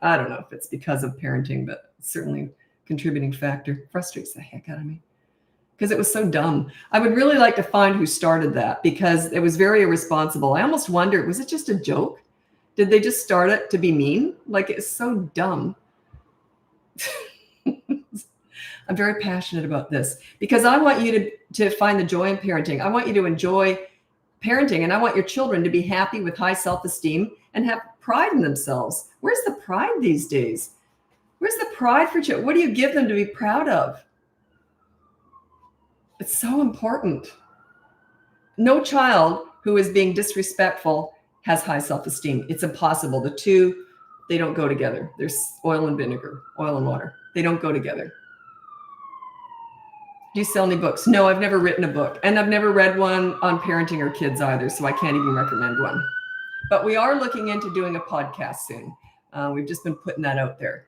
I don't know if it's because of parenting, but certainly contributing factor. Frustrates the heck out of me because it was so dumb. I would really like to find who started that because it was very irresponsible. I almost wonder, was it just a joke? Did they just start it to be mean? Like, it's so dumb. I'm very passionate about this because I want you to find the joy in parenting. I want you to enjoy parenting, and I want your children to be happy with high self-esteem and have pride in themselves. Where's the pride these days? Where's the pride for children? What do you give them to be proud of? It's so important. No child who is being disrespectful has high self-esteem. It's impossible. The two, they don't go together. There's oil and vinegar, oil and water. They don't go together. Do you sell any books? No, I've never written a book. And I've never read one on parenting or kids either, so I can't even recommend one. But we are looking into doing a podcast soon. We've just been putting that out there.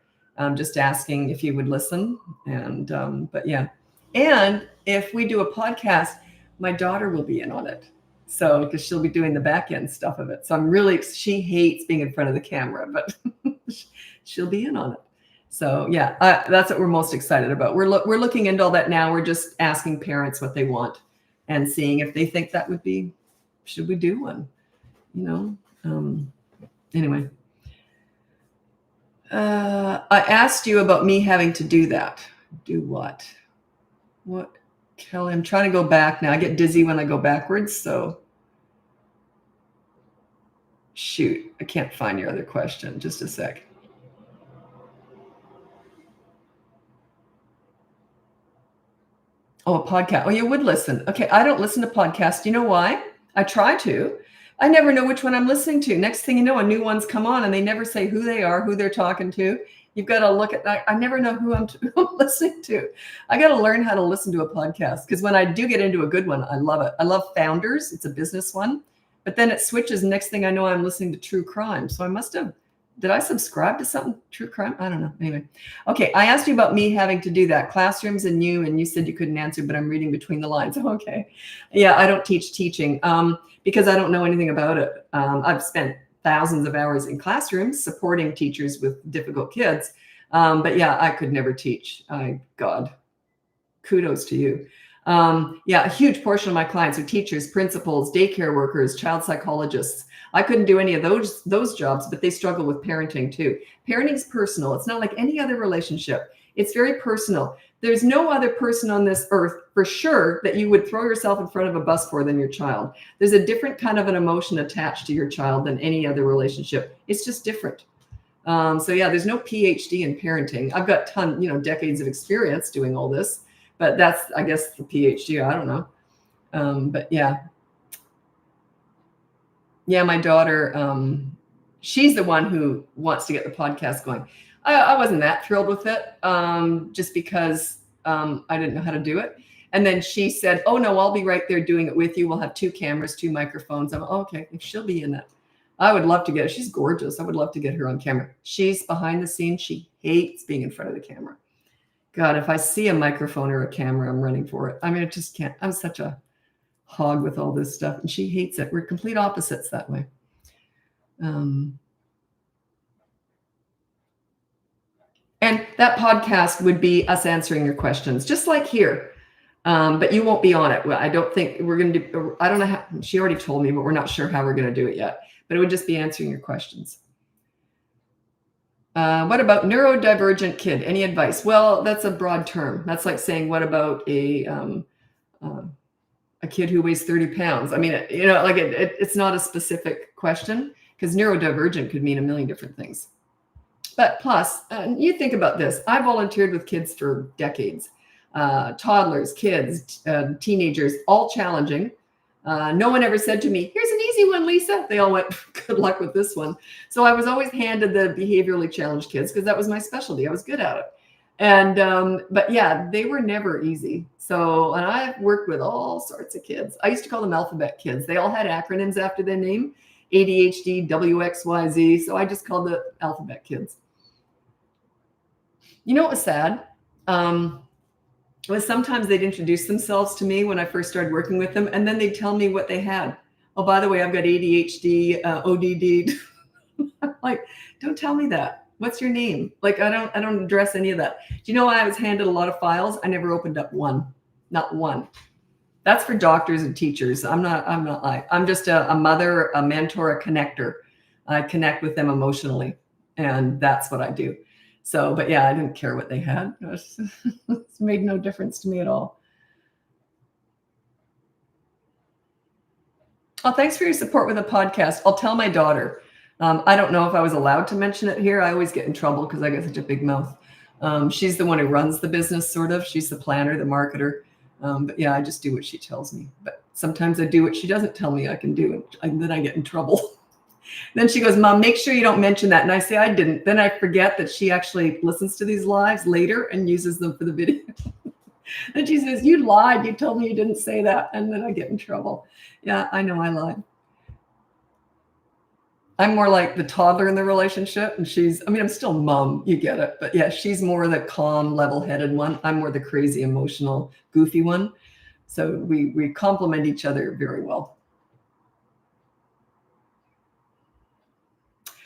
Just asking if you would listen. But yeah. And if we do a podcast, my daughter will be in on it. So, because she'll be doing the back end stuff of it. So she hates being in front of the camera, but she'll be in on it. So yeah, that's what we're most excited about. We're looking into all that now. We're just asking parents what they want and seeing if they think that should we do one? Anyway. I asked you about me having to do that. Do what? What? Kelly, I'm trying to go back now. I get dizzy when I go backwards, so shoot, I can't find your other question. Just a sec. Oh, a podcast. Oh, you would listen. Okay, I don't listen to podcasts. You know why? I try to. I never know which one I'm listening to. Next thing you know, a new one's come on and they never say who they are, who they're talking to. You've got to look at that. I never know who I'm listening to. I got to learn how to listen to a podcast because when I do get into a good one, I love it. I love Founders. It's a business one, but then it switches. Next thing I know, I'm listening to true crime. So I must have, did I subscribe to something true crime? I don't know. Anyway. Okay. I asked you about me having to do that classrooms and you said you couldn't answer, but I'm reading between the lines. Okay. Yeah. I don't teach teaching because I don't know anything about it. I've spent thousands of hours in classrooms supporting teachers with difficult kids. But yeah, I could never teach. God, kudos to you. Yeah, a huge portion of my clients are teachers, principals, daycare workers, child psychologists. I couldn't do any of those jobs, but they struggle with parenting too. Parenting's personal. It's not like any other relationship. It's very personal. There's no other person on this earth for sure that you would throw yourself in front of a bus for than your child. There's a different kind of an emotion attached to your child than any other relationship. It's just different. So yeah, there's no PhD in parenting. I've got decades of experience doing all this, but that's, I guess, the PhD. I don't know. But yeah. Yeah, my daughter, she's the one who wants to get the podcast going. I wasn't that thrilled with it, just because I didn't know how to do it. And then she said, oh, no, I'll be right there doing it with you. We'll have 2 cameras, 2 microphones. I'm okay, if she'll be in that. I would love to get her. She's gorgeous. I would love to get her on camera. She's behind the scenes. She hates being in front of the camera. God, if I see a microphone or a camera, I'm running for it. I mean, I just can't. I'm such a hog with all this stuff. And she hates it. We're complete opposites that way. And that podcast would be us answering your questions, just like here. But you won't be on it. Well, I don't think we're going to do, I don't know how, she already told me, but we're not sure how we're going to do it yet. But it would just be answering your questions. What about neurodivergent kid? Any advice? Well, that's a broad term. That's like saying, what about a kid who weighs 30 pounds? I mean, like it's not a specific question because neurodivergent could mean a million different things. But plus, you think about this. I volunteered with kids for decades. Toddlers, kids, teenagers, all challenging. No one ever said to me, here's an easy one, Lisa. They all went, good luck with this one. So I was always handed the behaviorally challenged kids because that was my specialty. I was good at it. And, but yeah, they were never easy. So, and I've worked with all sorts of kids. I used to call them alphabet kids. They all had acronyms after their name, ADHD, WXYZ. So I just called the alphabet kids. You know what was sad? Was sometimes they'd introduce themselves to me when I first started working with them, and then they'd tell me what they had. Oh, by the way, I've got ADHD, ODD. I'm like, don't tell me that. What's your name? Like, I don't address any of that. Do you know why I was handed a lot of files? I never opened up one, not one. That's for doctors and teachers. I'm just a mother, a mentor, a connector. I connect with them emotionally, and that's what I do. So, but yeah, I didn't care what they had. It made no difference to me at all. Oh, thanks for your support with the podcast. I'll tell my daughter. I don't know if I was allowed to mention it here. I always get in trouble because I got such a big mouth. She's the one who runs the business, sort of. She's the planner, the marketer. But yeah, I just do what she tells me. But sometimes I do what she doesn't tell me I can do, and then I get in trouble. Then she goes, Mom, make sure you don't mention that. And I say, I didn't. Then I forget that she actually listens to these lives later and uses them for the video. And she says, you lied. You told me you didn't say that. And then I get in trouble. Yeah, I know I lied. I'm more like the toddler in the relationship. And I'm still mom. You get it. But yeah, she's more the calm, level-headed one. I'm more the crazy, emotional, goofy one. So we complement each other very well.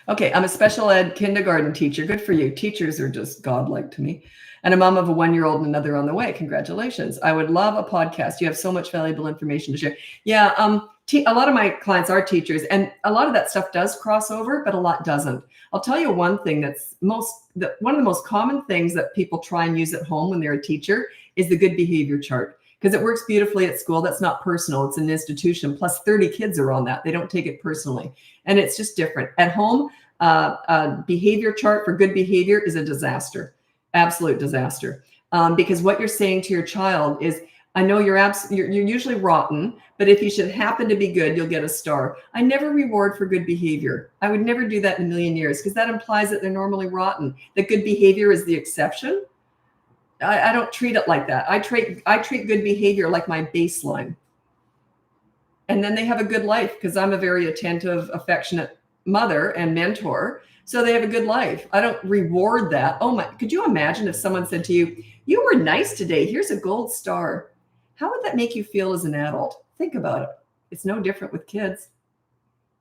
Okay, I'm a special ed kindergarten teacher. Good for you. Teachers are just godlike to me. And a mom of a 1-year-old and another on the way. Congratulations. I would love a podcast. You have so much valuable information to share. Yeah, a lot of my clients are teachers, and a lot of that stuff does cross over, but a lot doesn't. I'll tell you one thing one of the most common things that people try and use at home when they're a teacher is the good behavior chart. because it works beautifully at school. That's not personal. It's an institution. Plus 30 kids are on that. They don't take it personally. And it's just different. At home, a behavior chart for good behavior is a disaster, absolute disaster. Because what you're saying to your child is, I know you're usually rotten, but if you should happen to be good, you'll get a star. I never reward for good behavior. I would never do that in a million years, because that implies that they're normally rotten. That good behavior is the exception. I don't treat it like that. I treat good behavior like my baseline. And then they have a good life, because I'm a very attentive, affectionate mother and mentor. So they have a good life. I don't reward that. Oh my, could you imagine if someone said to you, you were nice today, here's a gold star. How would that make you feel as an adult? Think about it. It's no different with kids.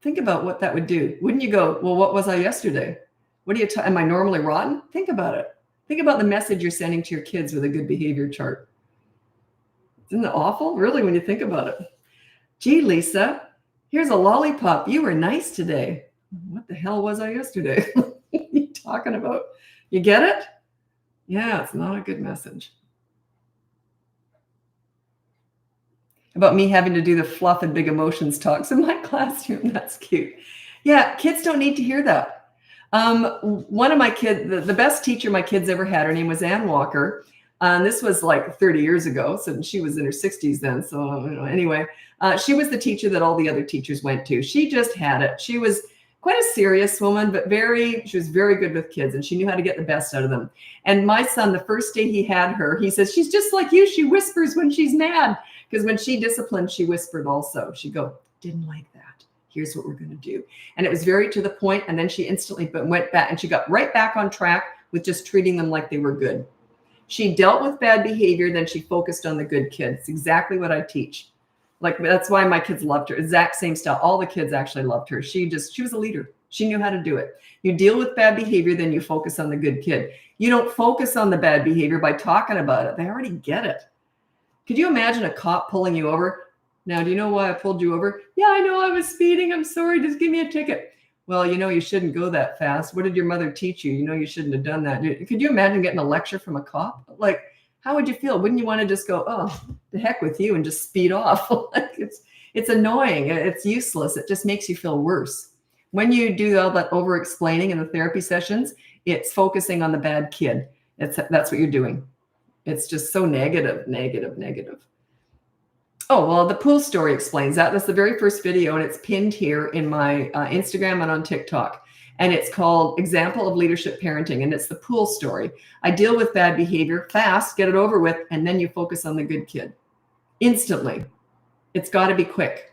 Think about what that would do. Wouldn't you go, well, what was I yesterday? What are you, am I normally rotten? Think about it. Think about the message you're sending to your kids with a good behavior chart. Isn't it awful? Really, when you think about it. Gee, Lisa, here's a lollipop. You were nice today. What the hell was I yesterday? What are you talking about? You get it? Yeah, it's not a good message. About me having to do the fluff and big emotions talks in my classroom. That's cute. Yeah, kids don't need to hear that. One of my kids, the best teacher my kids ever had, her name was Ann Walker. This was like 30 years ago. So she was in her 60s then. So anyway, she was the teacher that all the other teachers went to. She just had it. She was quite a serious woman, but she was very good with kids, and she knew how to get the best out of them. And my son, the first day he had her, he says, she's just like you. She whispers when she's mad. Because when she disciplined, she whispered also. She'd go, didn't like that. Here's what we're going to do. And it was very to the point. And then she instantly went back, and she got right back on track with just treating them like they were good. She dealt with bad behavior, then she focused on the good kids. It's exactly what I teach. Like, that's why my kids loved her. Exact same style. All the kids actually loved her. She was a leader. She knew how to do it. You deal with bad behavior, then you focus on the good kid. You don't focus on the bad behavior by talking about it. They already get it. Could you imagine a cop pulling you over? Now, do you know why I pulled you over? Yeah, I know I was speeding. I'm sorry. Just give me a ticket. Well, you shouldn't go that fast. What did your mother teach you? You shouldn't have done that. Could you imagine getting a lecture from a cop? Like, how would you feel? Wouldn't you want to just go, oh, the heck with you, and just speed off? Like, it's annoying. It's useless. It just makes you feel worse. When you do all that over explaining in the therapy sessions, it's focusing on the bad kid. That's what you're doing. It's just so negative. Oh, well, the pool story explains that. That's the very first video, and it's pinned here in my Instagram and on TikTok. And it's called Example of Leadership Parenting, and it's the pool story. I deal with bad behavior fast, get it over with, and then you focus on the good kid. Instantly. It's got to be quick.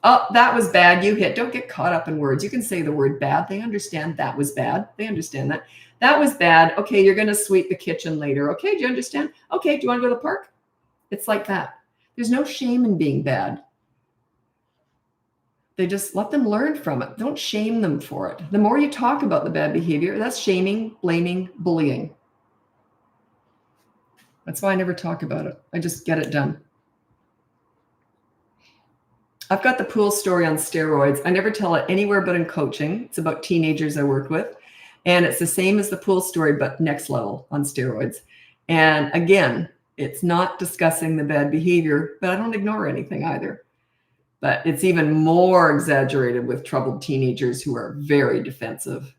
Oh, that was bad. You hit. Don't get caught up in words. You can say the word bad. They understand that was bad. They understand that. That was bad. Okay, you're going to sweep the kitchen later. Okay, do you understand? Okay, do you want to go to the park? It's like that. There's no shame in being bad. They just let them learn from it. Don't shame them for it. The more you talk about the bad behavior, that's shaming, blaming, bullying. That's why I never talk about it. I just get it done. I've got the pool story on steroids. I never tell it anywhere but in coaching. It's about teenagers I work with. And it's the same as the pool story, but next level on steroids. And again, it's not discussing the bad behavior, but I don't ignore anything either. But it's even more exaggerated with troubled teenagers who are very defensive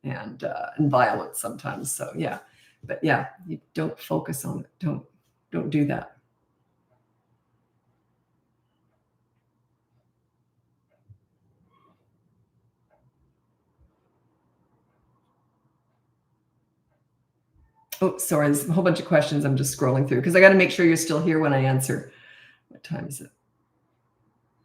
and violent sometimes. So yeah, but yeah, you don't focus on it. Don't do that. Oh, sorry, there's a whole bunch of questions I'm just scrolling through because I got to make sure you're still here when I answer. What time is it?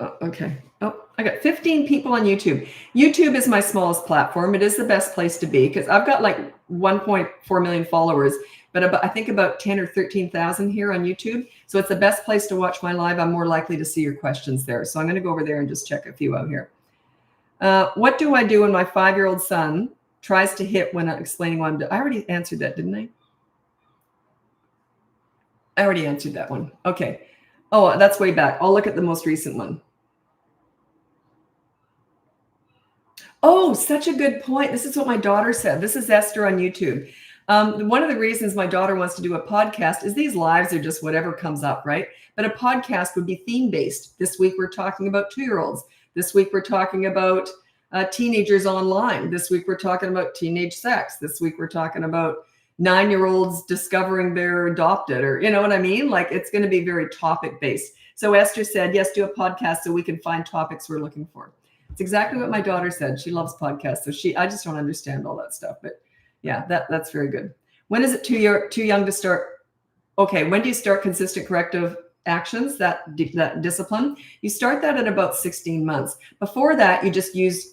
Oh, okay. Oh, I got 15 people on YouTube. YouTube is my smallest platform. It is the best place to be because I've got like 1.4 million followers, but I think about 10 or 13,000 here on YouTube. So it's the best place to watch my live. I'm more likely to see your questions there. So I'm going to go over there and just check a few out here. What do I do when my 5-year-old son tries to hit when I'm explaining what I'm doing? I already answered that, didn't I? I already answered that one. Okay. Oh, that's way back. I'll look at the most recent one. Oh, such a good point. This is what my daughter said. This is Esther on YouTube. One of the reasons my daughter wants to do a podcast is these lives are just whatever comes up, right? But a podcast would be theme-based. This week, we're talking about 2-year-olds. This week, we're talking about teenagers online. This week, we're talking about teenage sex. This week, we're talking about 9-year-olds discovering they're adopted, or you know what I mean? Like, it's going to be very topic-based. So Esther said, yes, do a podcast so we can find topics we're looking for. It's exactly what my daughter said. She loves podcasts. So I just don't understand all that stuff. But yeah, that's very good. When is it too young to start? Okay, when do you start consistent corrective actions, that discipline? You start that at about 16 months. Before that, you just use,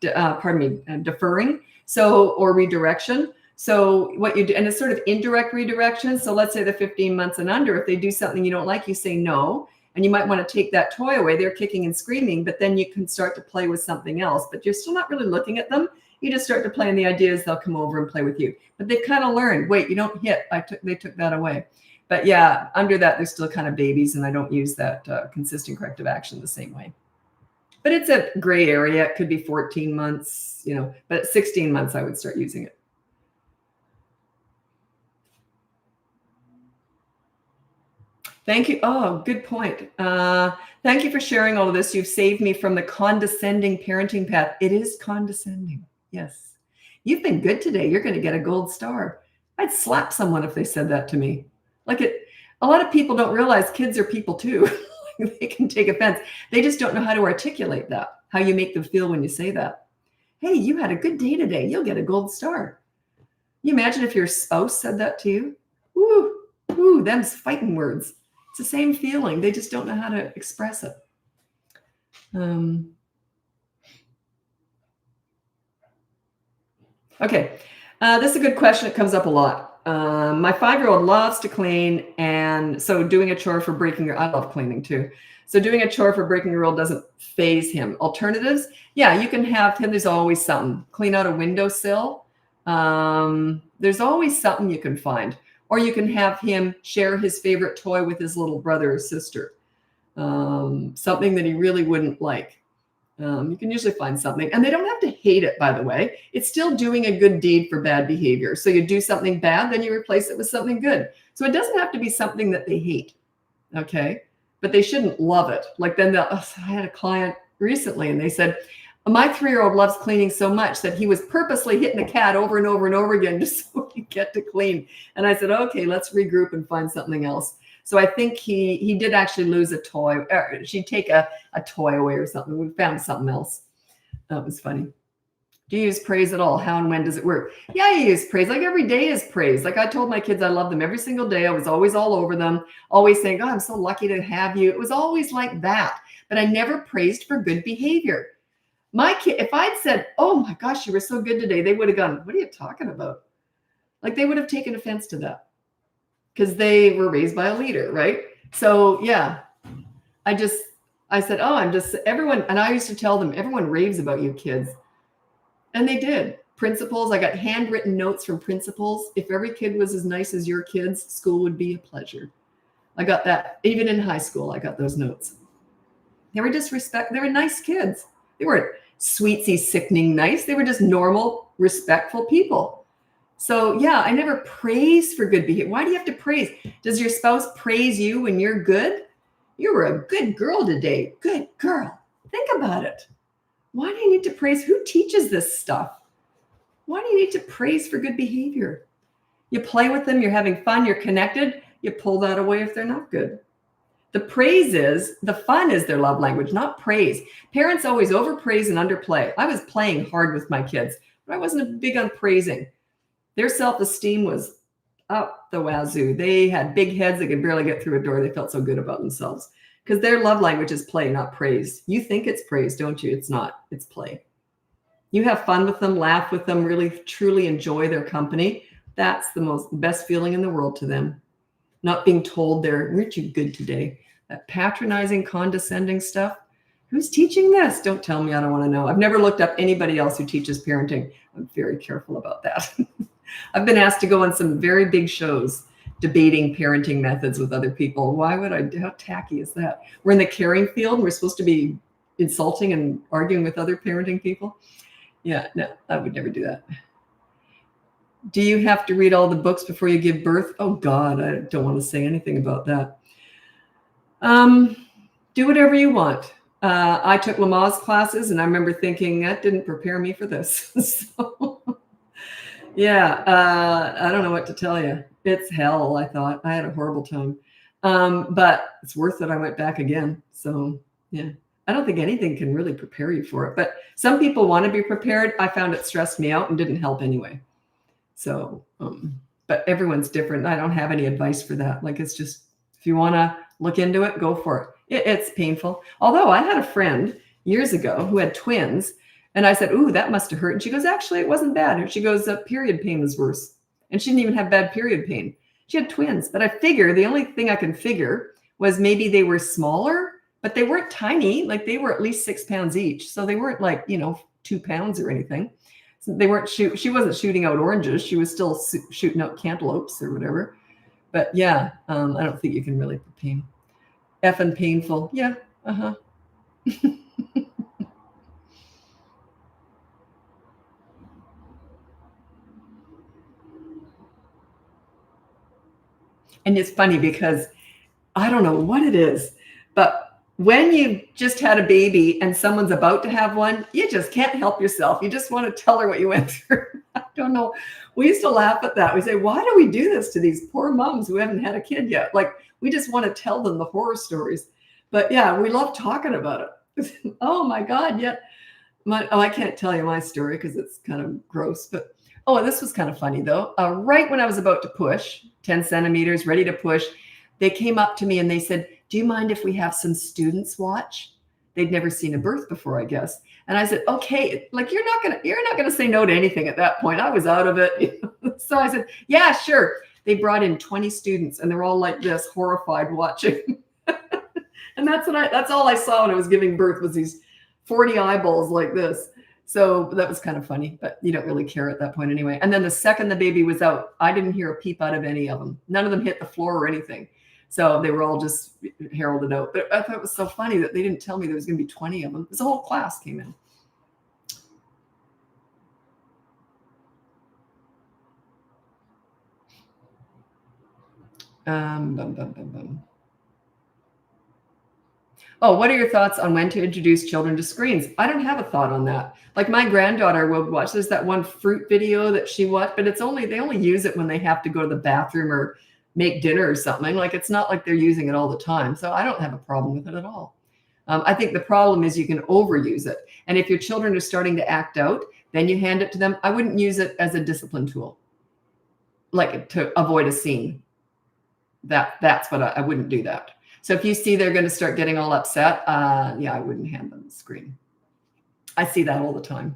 deferring, or redirection. So what you do, and it's sort of indirect redirection. So let's say the 15 months and under, if they do something you don't like, you say no. And you might want to take that toy away. They're kicking and screaming, but then you can start to play with something else. But you're still not really looking at them. You just start to play, and the idea is they'll come over and play with you. But they've kind of learned, wait, you don't hit. They took that away. But yeah, under that, they're still kind of babies, and I don't use that consistent corrective action the same way. But it's a gray area. It could be 14 months, but at 16 months, I would start using it. Thank you. Oh, good point. Thank you for sharing all of this. You've saved me from the condescending parenting path. It is condescending. Yes. You've been good today. You're going to get a gold star. I'd slap someone if they said that to me. A lot of people don't realize kids are people too. They can take offense. They just don't know how to articulate that, how you make them feel when you say that. Hey, you had a good day today. You'll get a gold star. Can you imagine if your spouse said that to you? Ooh, them's fighting words. It's the same feeling. They just don't know how to express it. Okay. This is a good question. It comes up a lot. My 5-year-old loves to clean. And so doing a chore for breaking I love cleaning too. So doing a chore for breaking a rule doesn't faze him. Alternatives? Yeah, you can have him. There's always something. Clean out a windowsill. There's always something you can find. Or you can have him share his favorite toy with his little brother or sister. Something that he really wouldn't like. You can usually find something. And they don't have to hate it, by the way. It's still doing a good deed for bad behavior. So you do something bad, then you replace it with something good. So it doesn't have to be something that they hate. Okay? But they shouldn't love it. Like then I had a client recently and they said, my 3-year-old loves cleaning so much that he was purposely hitting the cat over and over and over again just so he get to clean. And I said, okay, let's regroup and find something else. So I think he did actually lose a toy. She'd take a toy away or something. We found something else. That was funny. Do you use praise at all? How and when does it work? Yeah, I use praise. Like every day is praise. Like I told my kids I love them every single day. I was always all over them, always saying, oh, I'm so lucky to have you. It was always like that. But I never praised for good behavior. My kid, if I'd said, oh my gosh, you were so good today, they would have gone, what are you talking about? Like they would have taken offense to that because they were raised by a leader, right? So yeah, I said, oh, everyone, and I used to tell them, everyone raves about you kids. And they did. Principals, I got handwritten notes from principals. If every kid was as nice as your kids, school would be a pleasure. I got that. Even in high school, I got those notes. They were they were nice kids. They weren't sweetsy, sickening nice. They were just normal, respectful people. So yeah, I never praise for good behavior. Why do you have to praise? Does your spouse praise you when you're good? You were a good girl today. Good girl. Think about it. Why do you need to praise? Who teaches this stuff? Why do you need to praise for good behavior? You play with them, you're having fun, you're connected. You pull that away if they're not good. The fun is their love language, not praise. Parents always overpraise and underplay. I was playing hard with my kids, but I wasn't big on praising. Their self-esteem was up the wazoo. They had big heads. They could barely get through a door. They felt so good about themselves because their love language is play, not praise. You think it's praise, don't you? It's not. It's play. You have fun with them, laugh with them, really, truly enjoy their company. That's the best feeling in the world to them. Not being told weren't you good today? That patronizing, condescending stuff. Who's teaching this? Don't tell me. I don't want to know. I've never looked up anybody else who teaches parenting. I'm very careful about that. I've been asked to go on some very big shows debating parenting methods with other people. Why would I? How tacky is that? We're in the caring field. We're supposed to be insulting and arguing with other parenting people. Yeah, no, I would never do that. Do you have to read all the books before you give birth? Oh God, I don't want to say anything about that. Do whatever you want. I took Lamaze classes, and I remember thinking that didn't prepare me for this. So, yeah, I don't know what to tell you. It's hell, I thought. I had a horrible time. But it's worth it. I went back again. So, yeah, I don't think anything can really prepare you for it. But some people want to be prepared. I found it stressed me out and didn't help anyway. So, but everyone's different. I don't have any advice for that. Like, it's just, if you want to look into it, go for it. It's painful. Although I had a friend years ago who had twins, and I said, ooh, that must have hurt. And she goes, actually, it wasn't bad. And she goes, period pain was worse. And she didn't even have bad period pain. She had twins. But I figure the only thing I can figure was maybe they were smaller, but they weren't tiny. Like, they were at least 6 pounds each. So they weren't like, 2 pounds or anything. So they weren't she wasn't shooting out oranges. She was still shooting out cantaloupes or whatever. But yeah, I don't think you can really put pain. Effing painful. Yeah. Uh-huh. And it's funny because I don't know what it is, but when you just had a baby and someone's about to have one, you just can't help yourself. You just want to tell her what you went through. I don't know. We used to laugh at that. We say, why do we do this to these poor moms who haven't had a kid yet? Like, we just want to tell them the horror stories. But yeah, we love talking about it. Oh my God. Yeah. I can't tell you my story because it's kind of gross, but this was kind of funny though. Right when I was about to push 10 centimeters, ready to push, they came up to me and they said, do you mind if we have some students watch? They'd never seen a birth before, I guess. And I said, okay, like, you're not gonna say no to anything at that point. I was out of it. So I said, yeah, sure. They brought in 20 students and they're all like this, horrified watching. And that's all I saw when I was giving birth, was these 40 eyeballs like this. So that was kind of funny, but you don't really care at that point anyway. And then the second the baby was out, I didn't hear a peep out of any of them. None of them hit the floor or anything. So they were all just heralded out. But I thought it was so funny that they didn't tell me there was going to be 20 of them. Because the whole class came in. Oh, what are your thoughts on when to introduce children to screens? I don't have a thought on that. Like, my granddaughter will watch. There's that one fruit video that she watched, but they only use it when they have to go to the bathroom or make dinner or something. Like, it's not like they're using it all the time. So I don't have a problem with it at all. I think the problem is you can overuse it. And if your children are starting to act out, then you hand it to them. I wouldn't use it as a discipline tool, like to avoid a scene. That's what I wouldn't do that. So if you see they're going to start getting all upset, yeah, I wouldn't hand them the screen. I see that all the time.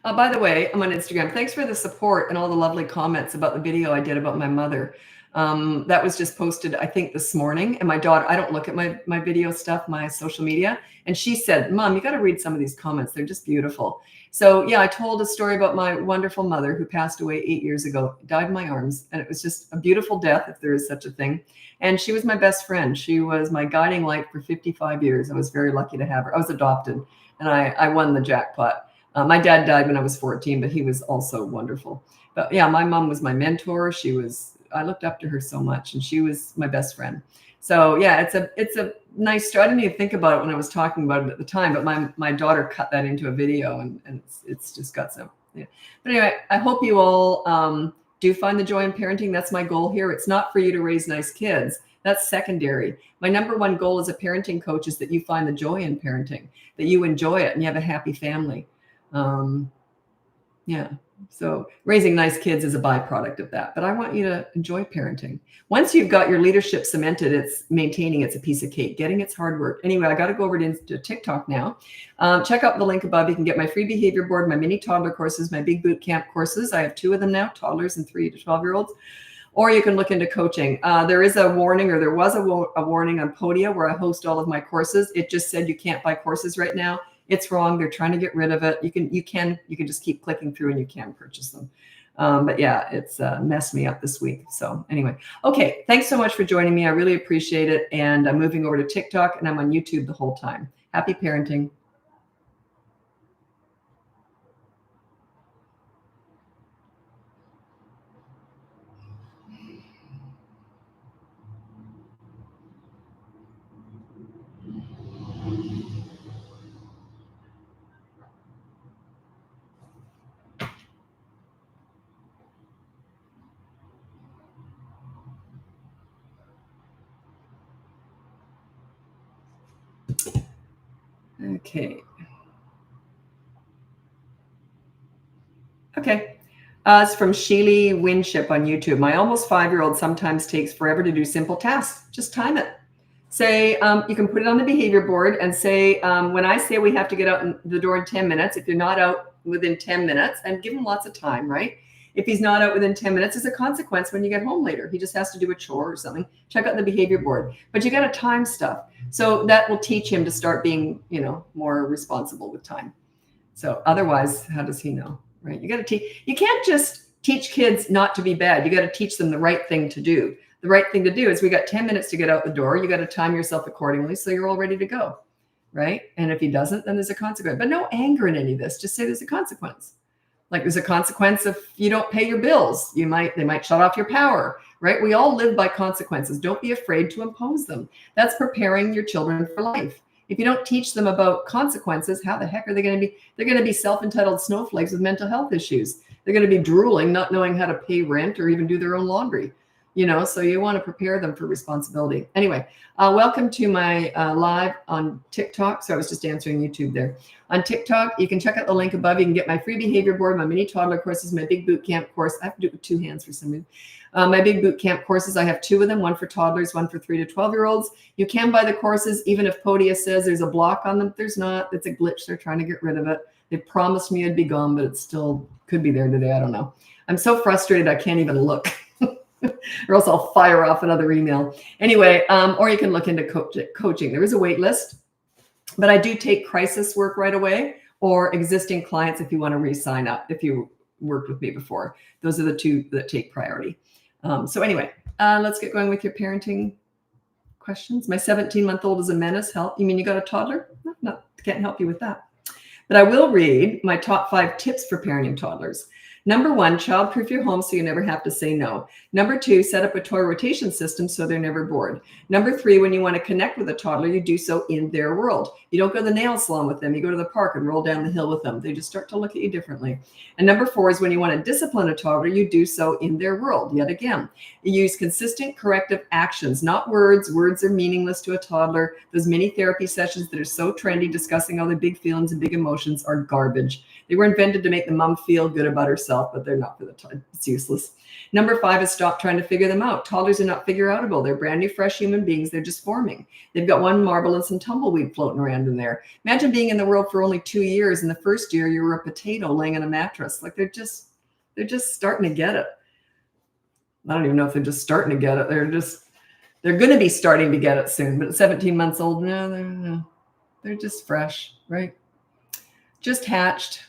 By the way, I'm on Instagram. Thanks for the support and all the lovely comments about the video I did about my mother. That was just posted, I think, this morning. And my daughter, I don't look at my video stuff, my social media. And she said, Mom, you got to read some of these comments. They're just beautiful. So yeah, I told a story about my wonderful mother who passed away 8 years ago, died in my arms. And it was just a beautiful death, if there is such a thing. And she was my best friend. She was my guiding light for 55 years. I was very lucky to have her. I was adopted and I won the jackpot. My dad died when I was 14, but he was also wonderful. But yeah, my mom was my mentor. I looked up to her so much, and she was my best friend. So yeah, it's a nice story. I didn't even think about it when I was talking about it at the time, but my daughter cut that into a video, and it's just got some. Yeah. But anyway, I hope you all do find the joy in parenting. That's my goal here. It's not for you to raise nice kids. That's secondary. My number one goal as a parenting coach is that you find the joy in parenting, that you enjoy it, and you have a happy family. Yeah. So raising nice kids is a byproduct of that, but I want you to enjoy parenting. Once you've got your leadership cemented, it's maintaining it's a piece of cake. Getting it's hard work. Anyway, I got to go over to TikTok now. Check out the link above. You can get my free behavior board, my mini toddler courses, my big boot camp courses. I have 2 of them now, toddlers and 3 to 12-year-olds. Or you can look into coaching. There is a warning, or there was a warning on Podia where I host all of my courses. It just said you can't buy courses right now. It's wrong. They're trying to get rid of it. You can just keep clicking through and you can purchase them. But yeah, it's messed me up this week. So anyway, okay. Thanks so much for joining me. I really appreciate it. And I'm moving over to TikTok, and I'm on YouTube the whole time. Happy parenting. Okay. Okay. It's from Sheely Winship on YouTube. My almost 5-year-old sometimes takes forever to do simple tasks. Just time it. Say, you can put it on the behavior board and say, when I say we have to get out the door in 10 minutes, if you're not out within 10 minutes, and give him lots of time, right? If he's not out within 10 minutes, there's a consequence when you get home later. He just has to do a chore or something. Check out the behavior board. But you got to time stuff. So that will teach him to start being, more responsible with time. So otherwise, how does he know, right? You got to teach. You can't just teach kids not to be bad. You got to teach them the right thing to do. The right thing to do is we got 10 minutes to get out the door. You got to time yourself accordingly so you're all ready to go, right? And if he doesn't, then there's a consequence. But no anger in any of this. Just say there's a consequence. Like there's a consequence if you don't pay your bills. They might shut off your power, right? We all live by consequences. Don't be afraid to impose them. That's preparing your children for life. If you don't teach them about consequences, how the heck are they going to be? They're going to be self-entitled snowflakes with mental health issues. They're going to be drooling, not knowing how to pay rent or even do their own laundry. So you want to prepare them for responsibility. Anyway, welcome to my live on TikTok. So I was just answering YouTube there. On TikTok, you can check out the link above. You can get my free behavior board, my mini toddler courses, my big boot camp course. I have to do it with 2 hands for some reason. My big boot camp courses, I have 2 of them, one for toddlers, one for 3 to 12-year-olds. You can buy the courses, even if Podia says there's a block on them. There's not. It's a glitch. They're trying to get rid of it. They promised me it'd be gone, but it still could be there today. I don't know. I'm so frustrated I can't even look. Or else I'll fire off another email. Anyway, or you can look into coaching. There is a wait list, but I do take crisis work right away or existing clients if you want to re-sign up, if you worked with me before. Those are the 2 that take priority. So anyway, let's get going with your parenting questions. My 17-month-old is a menace. Help? You mean you got a toddler? No, can't help you with that. But I will read my top 5 tips for parenting toddlers. Number 1, child-proof your home so you never have to say no. Number 2, set up a toy rotation system so they're never bored. Number 3, when you want to connect with a toddler, you do so in their world. You don't go to the nail salon with them. You go to the park and roll down the hill with them. They just start to look at you differently. And number 4 is when you want to discipline a toddler, you do so in their world. Yet again, you use consistent corrective actions, not words. Words are meaningless to a toddler. Those mini therapy sessions that are so trendy, discussing all the big feelings and big emotions, are garbage. They were invented to make the mom feel good about herself, but they're not for the time. It's useless. Number 5 is stop trying to figure them out. Toddlers are not figure-outable. They're brand new, fresh human beings. They're just forming. They've got one marble and some tumbleweed floating around in there. Imagine being in the world for only 2 years. In the first year, you were a potato laying on a mattress. Like they're just starting to get it. I don't even know if they're just starting to get it. They're going to be starting to get it soon. But at 17 months old, no, they're just fresh, right? Just hatched.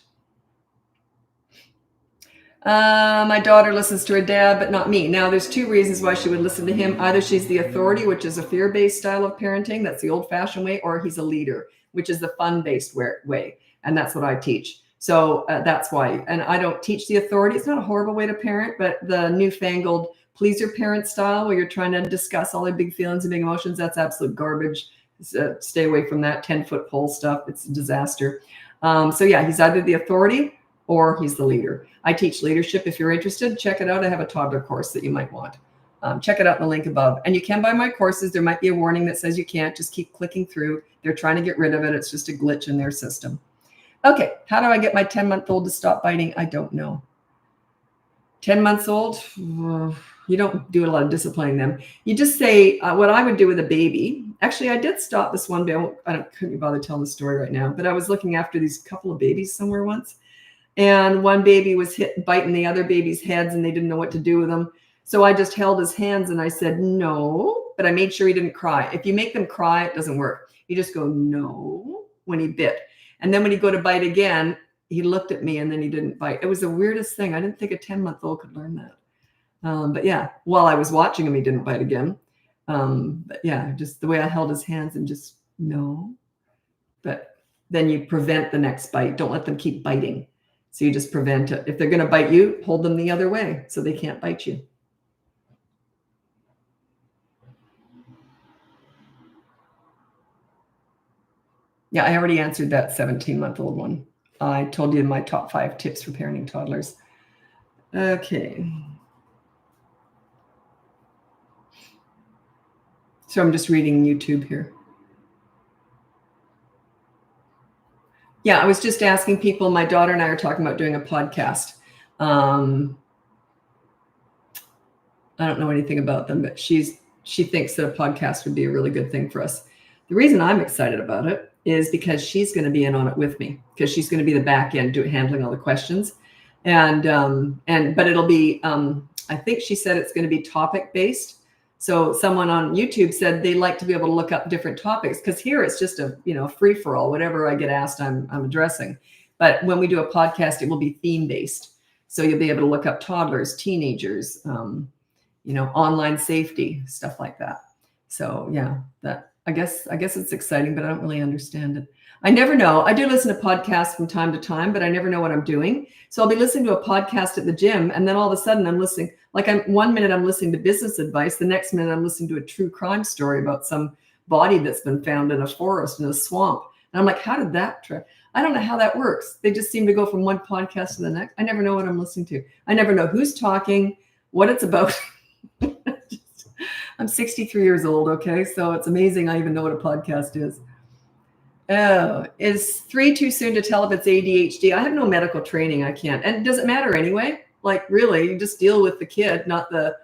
My daughter listens to her dad, but not me. Now, there's 2 reasons why she would listen to him. Either she's the authority, which is a fear-based style of parenting. That's the old-fashioned way, or he's a leader, which is the fun-based way. And that's what I teach. So that's why. And I don't teach the authority. It's not a horrible way to parent, but the newfangled please your parent style where you're trying to discuss all the big feelings and big emotions, that's absolute garbage. Stay away from that 10-foot pole stuff. It's a disaster. So yeah, he's either the authority or he's the leader. I teach leadership. If you're interested, check it out. I have a toddler course that you might want. Check it out in the link above. And you can buy my courses. There might be a warning that says you can't. Just keep clicking through. They're trying to get rid of it. It's just a glitch in their system. Okay, how do I get my 10-month-old to stop biting? I don't know. 10 months old, you don't do a lot of disciplining them. You just say what I would do with a baby. Actually, I did stop this one day. I couldn't bother telling the story right now, but I was looking after these couple of babies somewhere once. And one baby was biting the other baby's heads and they didn't know what to do with them. So I just held his hands and I said, no, but I made sure he didn't cry. If you make them cry, it doesn't work. You just go, no, when he bit. And then when you go to bite again, he looked at me and then he didn't bite. It was the weirdest thing. I didn't think a 10-month-old could learn that. But yeah, while I was watching him, he didn't bite again. But yeah, just the way I held his hands and just no. But then you prevent the next bite. Don't let them keep biting. So you just prevent it. If they're going to bite you, hold them the other way so they can't bite you. Yeah, I already answered that 17-month-old one. I told you my top 5 tips for parenting toddlers. Okay. So I'm just reading YouTube here. Yeah, I was just asking people. My daughter and I are talking about doing a podcast. I don't know anything about them, but she thinks that a podcast would be a really good thing for us. The reason I'm excited about it is because she's going to be in on it with me, because she's going to be the back end handling all the questions, but it'll be I think she said it's going to be topic based. So someone on YouTube said they like to be able to look up different topics, because here it's just a free for all. Whatever I get asked, I'm addressing. But when we do a podcast, it will be theme based. So you'll be able to look up toddlers, teenagers, online safety, stuff like that. So yeah, that I guess it's exciting, but I don't really understand it. I never know. I do listen to podcasts from time to time, but I never know what I'm doing. So I'll be listening to a podcast at the gym, and then all of a sudden I'm listening. Like 1 minute I'm listening to business advice, the next minute I'm listening to a true crime story about some body that's been found in a forest, in a swamp. And I'm like, how did that try? I don't know how that works. They just seem to go from one podcast to the next. I never know what I'm listening to. I never know who's talking, what it's about. I'm 63 years old, okay? So it's amazing I even know what a podcast is. Oh, is 3 too soon to tell if it's ADHD? I have no medical training. I can't. And does it matter anyway? Like, really, you just deal with the kid, not the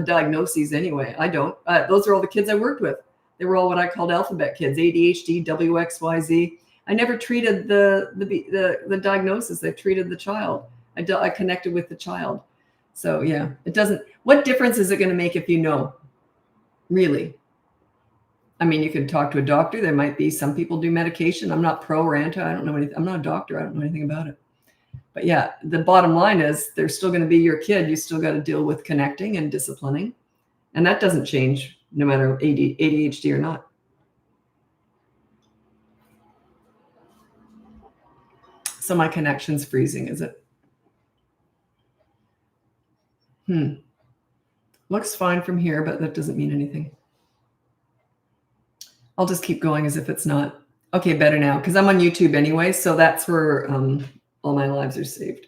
diagnoses anyway. I don't. Those are all the kids I worked with. They were all what I called alphabet kids: ADHD, WXYZ. I never treated the diagnosis. I treated the child. I connected with the child. So yeah, it doesn't. What difference is it going to make if you know? Really? I mean, you can talk to a doctor. There might be some people do medication. I'm not pro or anti. I don't know anything. I'm not a doctor. I don't know anything about it. But yeah, the bottom line is they're still going to be your kid. You still got to deal with connecting and disciplining. And that doesn't change no matter ADHD or not. So my connection's freezing, is it? Looks fine from here, but that doesn't mean anything. I'll just keep going as if it's not. Okay, better now, because I'm on YouTube anyway, so that's where all my lives are saved.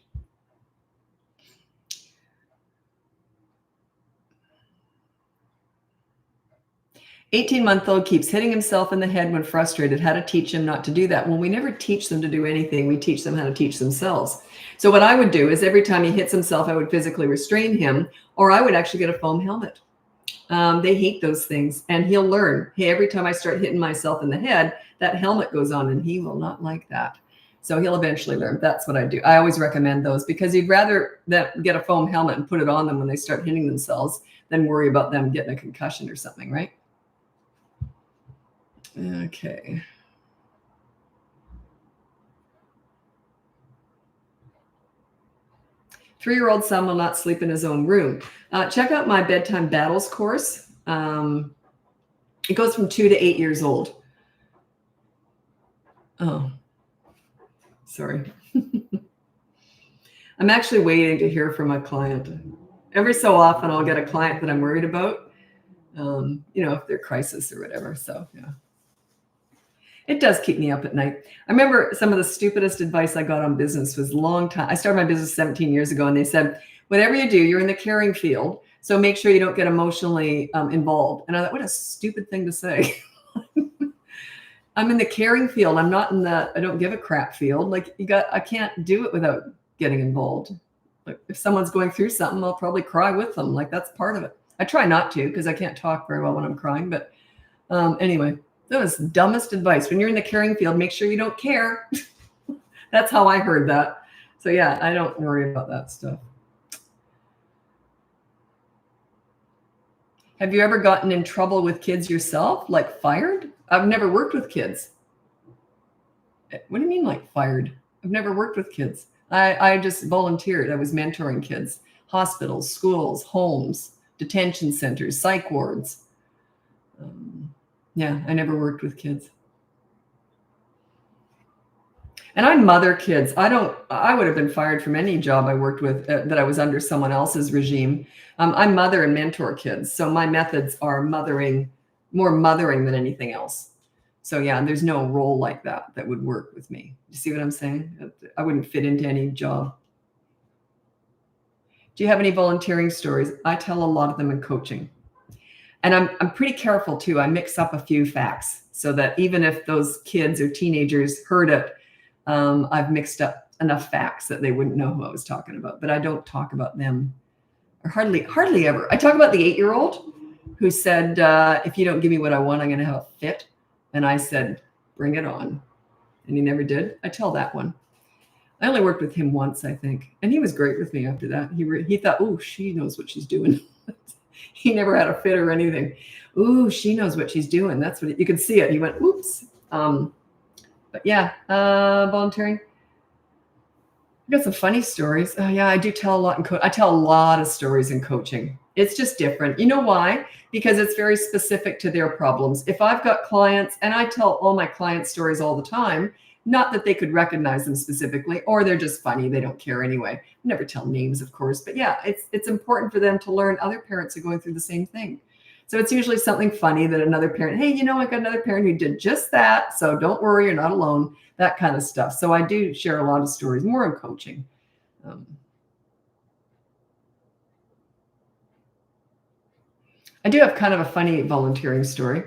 "18-month-old keeps hitting himself in the head when frustrated. How to teach him not to do that?" Well, we never teach them to do anything. We teach them how to teach themselves. So what I would do is every time he hits himself, I would physically restrain him, or I would actually get a foam helmet. They hate those things, and he'll learn. Hey, every time I start hitting myself in the head, that helmet goes on, and he will not like that. So he'll eventually learn. That's what I do. I always recommend those, because you'd rather that get a foam helmet and put it on them when they start hitting themselves than worry about them getting a concussion or something, right? Okay. "3-year-old son will not sleep in his own room." Check out my Bedtime Battles course. It goes from 2 to 8 years old. Oh, sorry. I'm actually waiting to hear from a client. Every so often I'll get a client that I'm worried about, if they're crisis or whatever. So yeah. It does keep me up at night. I remember some of the stupidest advice I got on business was long time. I started my business 17 years ago, and they said, whatever you do, you're in the caring field, so make sure you don't get emotionally involved. And I thought, what a stupid thing to say. I'm in the caring field. I'm not in the I don't give a crap field. Like, I can't do it without getting involved. Like, if someone's going through something, I'll probably cry with them. Like, that's part of it. I try not to, because I can't talk very well when I'm crying. But anyway. That was dumbest advice. When you're in the caring field, make sure you don't care. That's how I heard that. So yeah, I don't worry about that stuff. Have you ever gotten in trouble with kids yourself, like fired? I've never worked with kids. What do you mean, like fired? I've never worked with kids. I just volunteered. I was mentoring kids, hospitals, schools, homes, detention centers, psych wards. Yeah, I never worked with kids. And I mother kids. I would have been fired from any job I worked with that I was under someone else's regime. I mother and mentor kids. So my methods are more mothering than anything else. So yeah, there's no role like that would work with me. You see what I'm saying? I wouldn't fit into any job. Do you have any volunteering stories? I tell a lot of them in coaching. And I'm pretty careful too. I mix up a few facts so that even if those kids or teenagers heard it, I've mixed up enough facts that they wouldn't know who I was talking about. But I don't talk about them, or hardly ever. I talk about the 8-year-old who said, if you don't give me what I want, I'm going to have a fit. And I said, bring it on. And he never did. I tell that one. I only worked with him once, I think. And he was great with me after that. He thought, oh, she knows what she's doing. He never had a fit or anything. Ooh, she knows what she's doing. That's what you could see it. He went, oops. But yeah, volunteering. I've got some funny stories. Oh yeah, I do tell a lot I tell a lot of stories in coaching. It's just different. You know why? Because it's very specific to their problems. If I've got clients, and I tell all my clients stories all the time, not that they could recognize them specifically, or they're just funny. They don't care anyway. I never tell names, of course. But yeah, it's important for them to learn other parents are going through the same thing. So it's usually something funny that another parent, hey, I got another parent who did just that. So don't worry, you're not alone, that kind of stuff. So I do share a lot of stories, more in coaching. I do have kind of a funny volunteering story.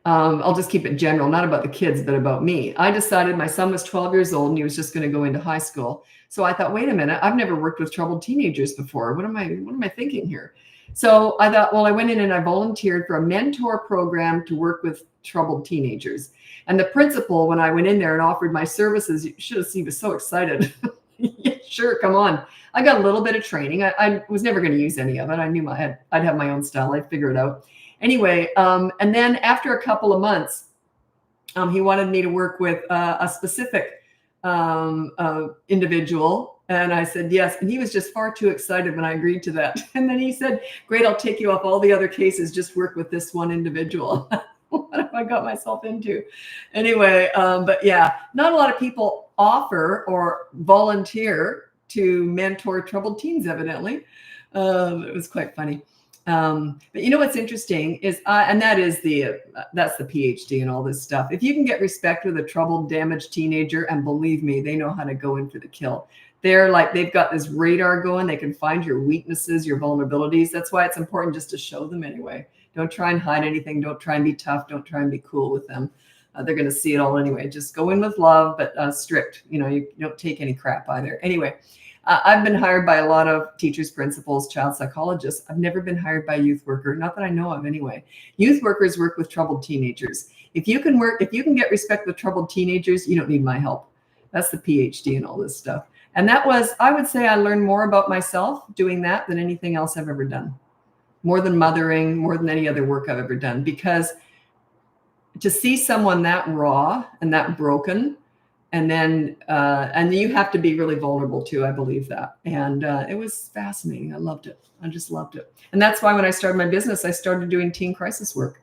I'll just keep it general, not about the kids, but about me. I decided my son was 12 years old and he was just going to go into high school. So I thought, wait a minute, I've never worked with troubled teenagers before. What am I thinking here? So I thought, well, I went in and I volunteered for a mentor program to work with troubled teenagers. And the principal, when I went in there and offered my services, you should have seen, he was so excited. Yeah, sure, come on. I got a little bit of training. I was never going to use any of it. I knew I'd have my own style. I'd figure it out. Anyway, and then after a couple of months, he wanted me to work with a specific individual. And I said, yes. And he was just far too excited when I agreed to that. And then he said, great, I'll take you off all the other cases. Just work with this one individual. What have I got myself into? Anyway, but yeah, not a lot of people offer or volunteer to mentor troubled teens, evidently. It was quite funny. But you know what's interesting is, and that's the PhD and all this stuff. If you can get respect with a troubled, damaged teenager, and believe me, they know how to go in for the kill. They've got this radar going. They can find your weaknesses, your vulnerabilities. That's why it's important just to show them anyway. Don't try and hide anything. Don't try and be tough. Don't try and be cool with them. They're going to see it all anyway. Just go in with love, but strict. You don't take any crap either. Anyway, I've been hired by a lot of teachers, principals, child psychologists. I've never been hired by a youth worker, not that I know of anyway. Youth workers work with troubled teenagers. If you can get respect with troubled teenagers, you don't need my help. That's the PhD and all this stuff. And I would say I learned more about myself doing that than anything else I've ever done. More than mothering, more than any other work I've ever done. Because to see someone that raw and that broken, and then you have to be really vulnerable too. I believe that. And it was fascinating. I loved it. I just loved it. And that's why when I started my business, I started doing teen crisis work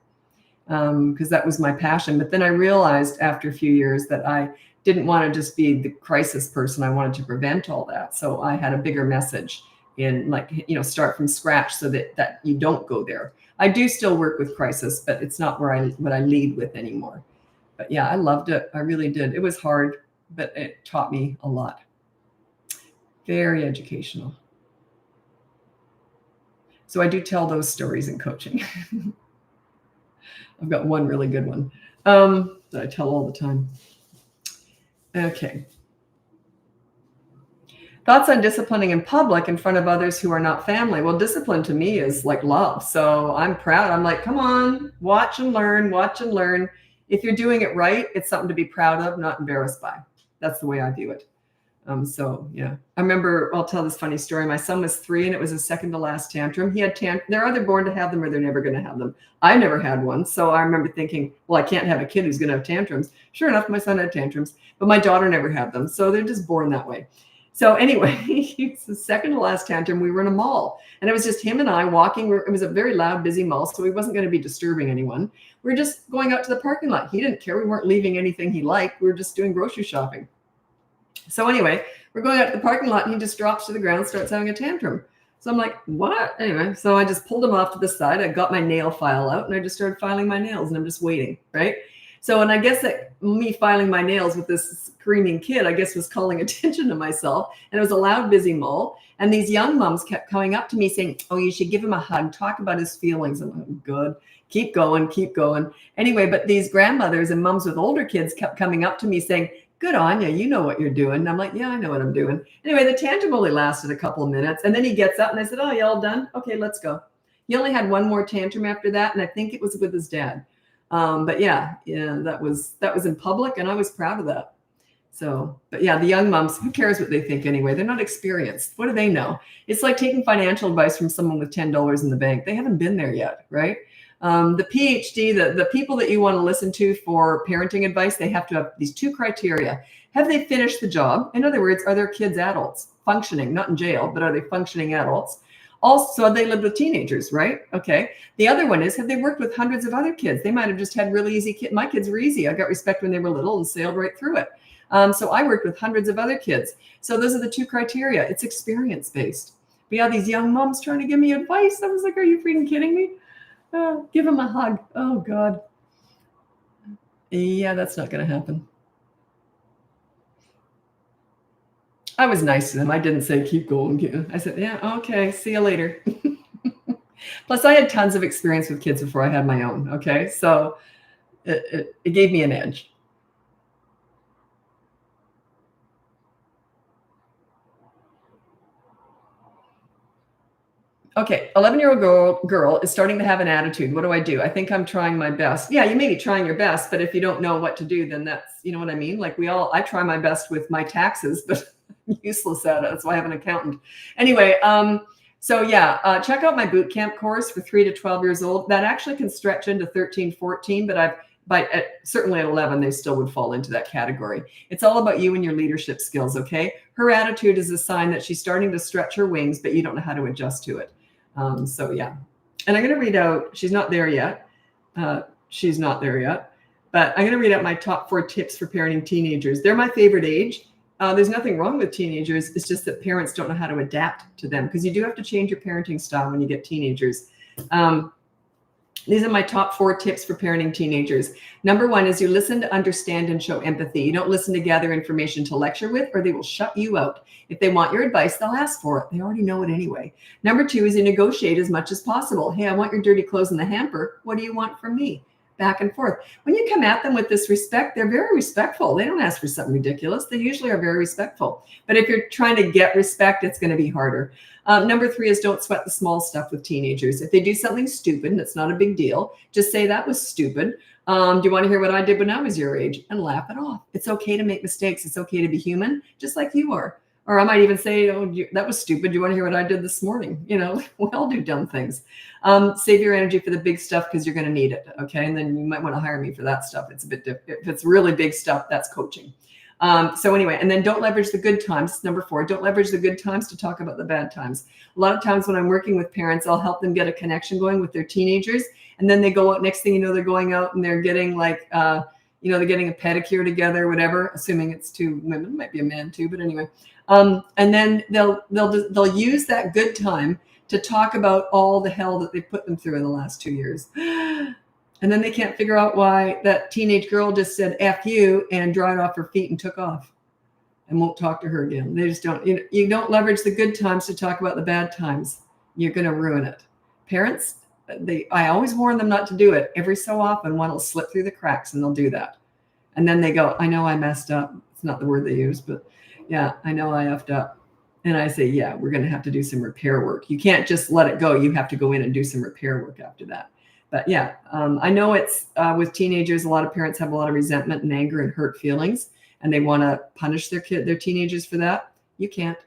because that was my passion. But then I realized after a few years that I didn't want to just be the crisis person. I wanted to prevent all that. So I had a bigger message in start from scratch so that you don't go there. I do still work with crisis, but it's not what I lead with anymore. But yeah, I loved it. I really did. It was hard, but it taught me a lot. Very educational. So I do tell those stories in coaching. I've got one really good one that I tell all the time. Okay. Thoughts on disciplining in public in front of others who are not family? Well, discipline to me is like love. So I'm proud. I'm like, come on, watch and learn, watch and learn. If you're doing it right, it's something to be proud of, not embarrassed by. That's the way I view it. So yeah, I remember, I'll tell this funny story. My son was 3 and it was his second to last tantrum. He had they're either born to have them or they're never going to have them. I never had one. So I remember thinking, well, I can't have a kid who's going to have tantrums. Sure enough, my son had tantrums, but my daughter never had them. So they're just born that way. So anyway, it's the second to last tantrum. We were in a mall and it was just him and I walking. It was a very loud, busy mall. So he wasn't going to be disturbing anyone. We were just going out to the parking lot. He didn't care. We weren't leaving anything he liked. We were just doing grocery shopping. So anyway, we're going out to the parking lot and he just drops to the ground, starts having a tantrum. So I'm like, what? Anyway, so I just pulled him off to the side. I got my nail file out and I just started filing my nails and I'm just waiting, right? So, and I guess that me filing my nails with this screaming kid, I guess was calling attention to myself. And it was a loud, busy mall. And these young moms kept coming up to me saying, oh, you should give him a hug, talk about his feelings. I'm like, good, keep going, keep going. Anyway, but these grandmothers and moms with older kids kept coming up to me saying, good on you, you know what you're doing. And I'm like, yeah, I know what I'm doing. Anyway, the tantrum only lasted a couple of minutes. And then he gets up and I said, oh, you all done? Okay, let's go. He only had one more tantrum after that. And I think it was with his dad. But yeah, that was in public and I was proud of that. So, but yeah, the young moms, who cares what they think anyway? They're not experienced. What do they know? It's like taking financial advice from someone with $10 in the bank. They haven't been there yet, right? The PhD, the people that you want to listen to for parenting advice, they have to have these 2 criteria. Have they finished the job? In other words, are their kids adults functioning, not in jail, but are they functioning adults? Also, have they lived with teenagers, right? Okay. The other one is, have they worked with hundreds of other kids? They might have just had really easy kids. My kids were easy. I got respect when they were little and sailed right through it. So I worked with hundreds of other kids. So those are the 2 criteria. It's experience-based. But yeah, these young moms trying to give me advice. I was like, are you freaking kidding me? Give him a hug. Oh, God. Yeah, that's not going to happen. I was nice to them. I didn't say, keep going. I said, yeah, okay, see you later. Plus, I had tons of experience with kids before I had my own. Okay, so it gave me an edge. Okay, 11-year-old girl is starting to have an attitude. What do? I think I'm trying my best. Yeah, you may be trying your best, but if you don't know what to do, then that's, you know what I mean? Like I try my best with my taxes, but I'm useless at it. That's why I have an accountant. Anyway, so yeah, check out my boot camp course for 3 to 12 years old. That actually can stretch into 13, 14, but certainly at 11, they still would fall into that category. It's all about you and your leadership skills, okay? Her attitude is a sign that she's starting to stretch her wings, but you don't know how to adjust to it. So yeah, and I'm going to read out, she's not there yet. But I'm going to read out my top 4 tips for parenting teenagers. They're my favorite age. There's nothing wrong with teenagers. It's just that parents don't know how to adapt to them, because you do have to change your parenting style when you get teenagers. These are my top 4 tips for parenting teenagers. Number 1 is you listen to understand and show empathy. You don't listen to gather information to lecture with, or they will shut you out. If they want your advice, they'll ask for it. They already know it anyway. Number 2 is you negotiate as much as possible. Hey, I want your dirty clothes in the hamper. What do you want from me? Back and forth. When you come at them with this respect, they're very respectful. They don't ask for something ridiculous. They usually are very respectful. But if you're trying to get respect, it's going to be harder. Number 3 is don't sweat the small stuff with teenagers. If they do something stupid and it's not a big deal, just say that was stupid. Do you want to hear what I did when I was your age? And laugh it off. It's okay to make mistakes. It's okay to be human, just like you are. Or I might even say, oh, that was stupid. Do you want to hear what I did this morning? You know, we all do dumb things. Save your energy for the big stuff because you're going to need it. Okay. And then you might want to hire me for that stuff. It's a bit different. If it's really big stuff, that's coaching. So anyway, and then don't leverage the good times. Number 4, don't leverage the good times to talk about the bad times. A lot of times when I'm working with parents, I'll help them get a connection going with their teenagers. And then they go out, next thing you know, they're going out and they're getting like, they're getting a pedicure together, whatever, assuming it's 2 women, it might be a man too, but anyway. And then they'll use that good time to talk about all the hell that they put them through in the last 2 years. And then they can't figure out why that teenage girl just said F you and dried off her feet and took off and won't talk to her again. They just don't, you don't leverage the good times to talk about the bad times. You're going to ruin it. Parents, I always warn them not to do it. Every so often, one will slip through the cracks and they'll do that. And then they go, I know I messed up. It's not the word they use, but yeah, I know I effed up. And I say, yeah, we're going to have to do some repair work. You can't just let it go. You have to go in and do some repair work after that. But yeah, I know it's with teenagers, a lot of parents have a lot of resentment and anger and hurt feelings. and they want to punish their teenagers for that, you can't.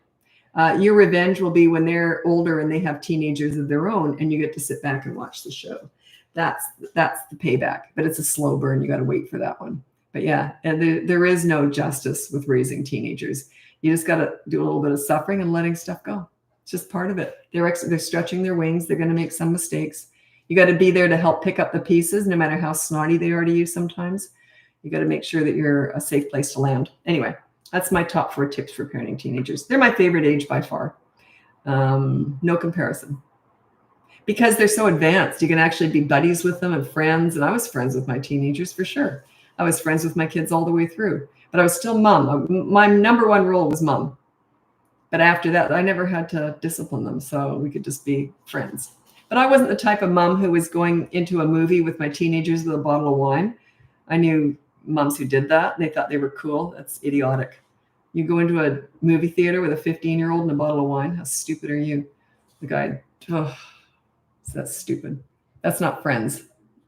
Your revenge will be when they're older and they have teenagers of their own, and you get to sit back and watch the show. That's the payback, but it's a slow burn. You got to wait for that one. But yeah, and there is no justice with raising teenagers. You just got to do a little bit of suffering and letting stuff go. It's just part of it. They're stretching their wings. They're going to make some mistakes. You got to be there to help pick up the pieces, no matter how snotty they are to you sometimes. You got to make sure that you're a safe place to land. Anyway, that's my top 4 tips for parenting teenagers. They're my favorite age by far. No comparison. Because they're so advanced, you can actually be buddies with them and friends. And I was friends with my teenagers for sure. I was friends with my kids all the way through. But I was still mom. My number 1 role was mom. But after that, I never had to discipline them. So we could just be friends. But I wasn't the type of mom who was going into a movie with my teenagers with a bottle of wine. I knew moms who did that. They thought they were cool. That's idiotic. You go into a movie theater with a 15-year-old and a bottle of wine. How stupid are you? The guy, that's stupid. That's not friends.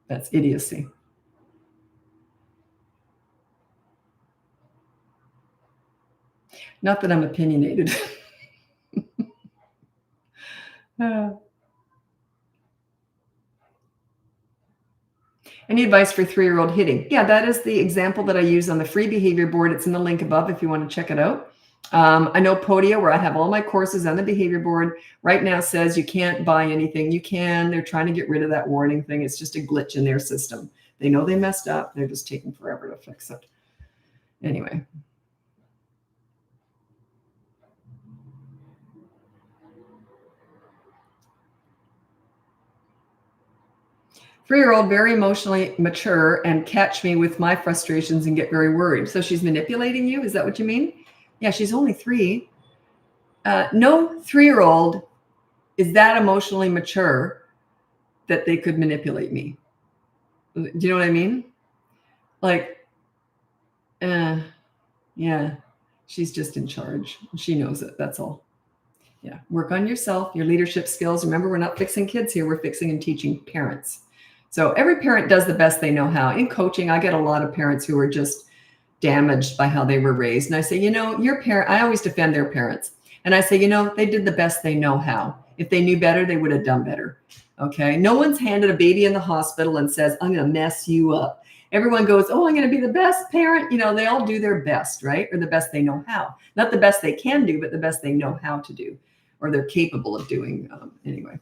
That's idiocy. Not that I'm opinionated. Any advice for 3-year-old hitting? Yeah, that is the example that I use on the free behavior board. It's in the link above if you want to check it out. I know Podia, where I have all my courses on the behavior board, right now says you can't buy anything. You can. They're trying to get rid of that warning thing. It's just a glitch in their system. They know they messed up. They're just taking forever to fix it. Anyway. 3-year-old, very emotionally mature, and catch me with my frustrations and get very worried. So she's manipulating you? Is that what you mean? Yeah, she's only 3. No 3-year-old is that emotionally mature that they could manipulate me. Do you know what I mean? Like, yeah, she's just in charge. She knows it. That's all. Yeah, work on yourself, your leadership skills. Remember, we're not fixing kids here. We're fixing and teaching parents. So every parent does the best they know how. In coaching, I get a lot of parents who are just damaged by how they were raised. And I say, your parent, I always defend their parents. And I say, they did the best they know how. If they knew better, they would have done better. Okay. No one's handed a baby in the hospital and says, I'm going to mess you up. Everyone goes, oh, I'm going to be the best parent. They all do their best, right? Or the best they know how. Not the best they can do, but the best they know how to do, or they're capable of doing anyway.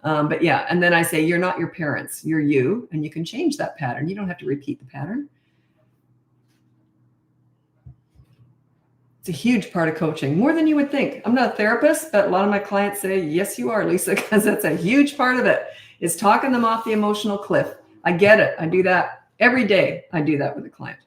But yeah, and then I say, you're not your parents, you're you, and you can change that pattern. You don't have to repeat the pattern. It's a huge part of coaching, more than you would think. I'm not a therapist, but a lot of my clients say, yes, you are, Lisa, because that's a huge part of it, is talking them off the emotional cliff. I get it. I do that every day. I do that with a client.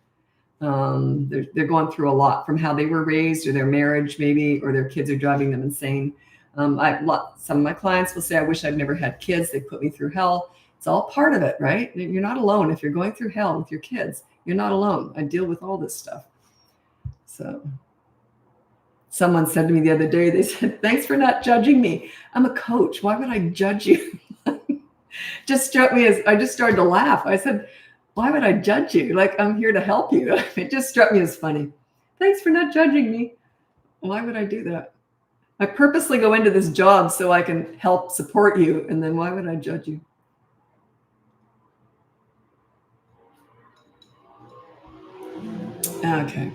They're going through a lot from how they were raised, or their marriage maybe, or their kids are driving them insane. Some of my clients will say, I wish I'd never had kids. They put me through hell. It's all part of it, right? You're not alone. If you're going through hell with your kids, you're not alone. I deal with all this stuff. So someone said to me the other day, they said, thanks for not judging me. I'm a coach. Why would I judge you? Just struck me as, I just started to laugh. I said, why would I judge you? Like, I'm here to help you. It just struck me as funny. Thanks for not judging me. Why would I do that? I purposely go into this job so I can help support you. And then why would I judge you? Okay.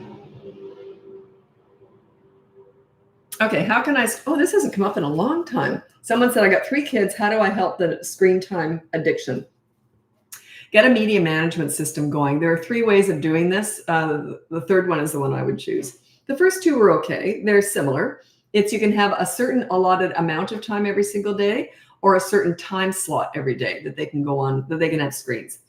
Okay, how can I, this hasn't come up in a long time. Someone said, I got 3 kids. How do I help the screen time addiction? Get a media management system going. There are 3 ways of doing this. The third one is the one I would choose. The first 2 are okay. They're similar. It's you can have a certain allotted amount of time every single day, or a certain time slot every day that they can go on, that they can have screens.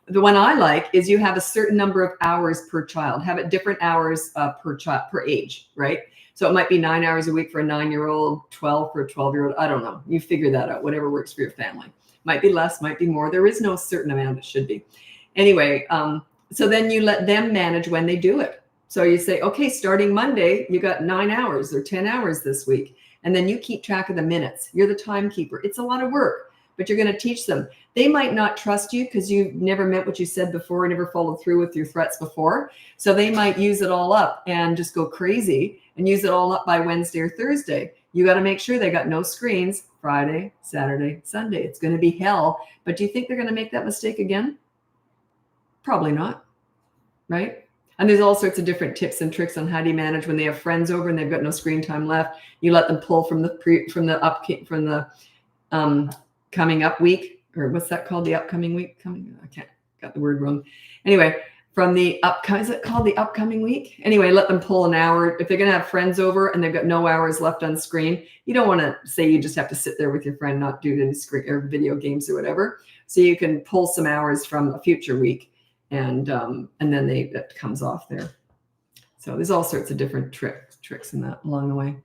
The one I like is you have a certain number of hours per child. Have it different hours per child, per age, right? So it might be 9 hours a week for a 9-year-old, 12 for a 12-year-old. I don't know. You figure that out, whatever works for your family. Might be less, might be more. There is no certain amount. It should be. Anyway, so then you let them manage when they do it. So you say, okay, starting Monday, you got 9 hours or 10 hours this week. And then you keep track of the minutes. You're the timekeeper. It's a lot of work, but you're going to teach them. They might not trust you because you never meant what you said before, never followed through with your threats before. So they might use it all up and just go crazy and use it all up by Wednesday or Thursday. You got to make sure they got no screens Friday, Saturday, Sunday. It's going to be hell. But do you think they're going to make that mistake again? Probably not, right? And there's all sorts of different tips and tricks on how do you manage when they have friends over and they've got no screen time left. You let them pull from the coming up week, or what's that called? The upcoming week? Got the word wrong. Anyway, from the upcoming, is it called the upcoming week? Anyway, let them pull an hour. If they're going to have friends over and they've got no hours left on screen, you don't want to say you just have to sit there with your friend, not do any screen or video games or whatever. So you can pull some hours from a future week, and then that comes off there. So there's all sorts of different tricks in that along the way.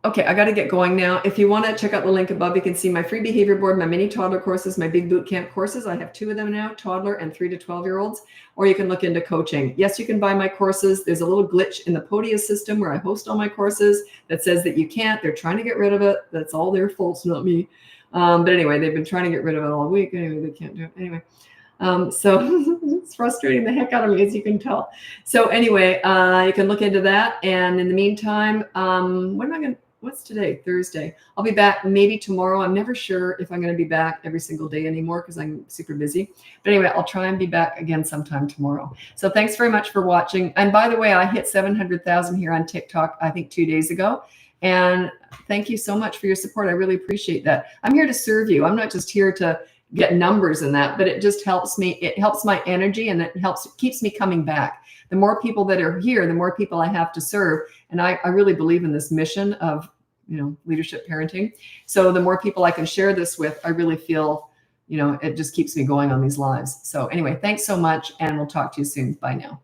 Okay, I got to get going now. If you want to check out the link above, you can see my free behavior board, my mini toddler courses, my big boot camp courses. I have 2 of them now, toddler and 3 to 12-year-olds. Or you can look into coaching. Yes, you can buy my courses. There's a little glitch in the Podia system where I host all my courses that says that you can't. They're trying to get rid of it. That's all their fault, not me. But anyway, they've been trying to get rid of it all week. Anyway, they can't do it. Anyway. So it's frustrating the heck out of me, as you can tell. So anyway, you can look into that. And in the meantime, what's today? Thursday. I'll be back maybe tomorrow. I'm never sure if I'm going to be back every single day anymore because I'm super busy. But anyway, I'll try and be back again sometime tomorrow. So thanks very much for watching. And by the way, I hit 700,000 here on TikTok, I think 2 days ago. And thank you so much for your support. I really appreciate that. I'm here to serve you. I'm not just here to get numbers in that, but it just helps me. It helps my energy, and it keeps me coming back. The more people that are here, the more people I have to serve. And I really believe in this mission of, leadership parenting. So the more people I can share this with, I really feel, it just keeps me going on these lives. So anyway, thanks so much. And we'll talk to you soon. Bye now.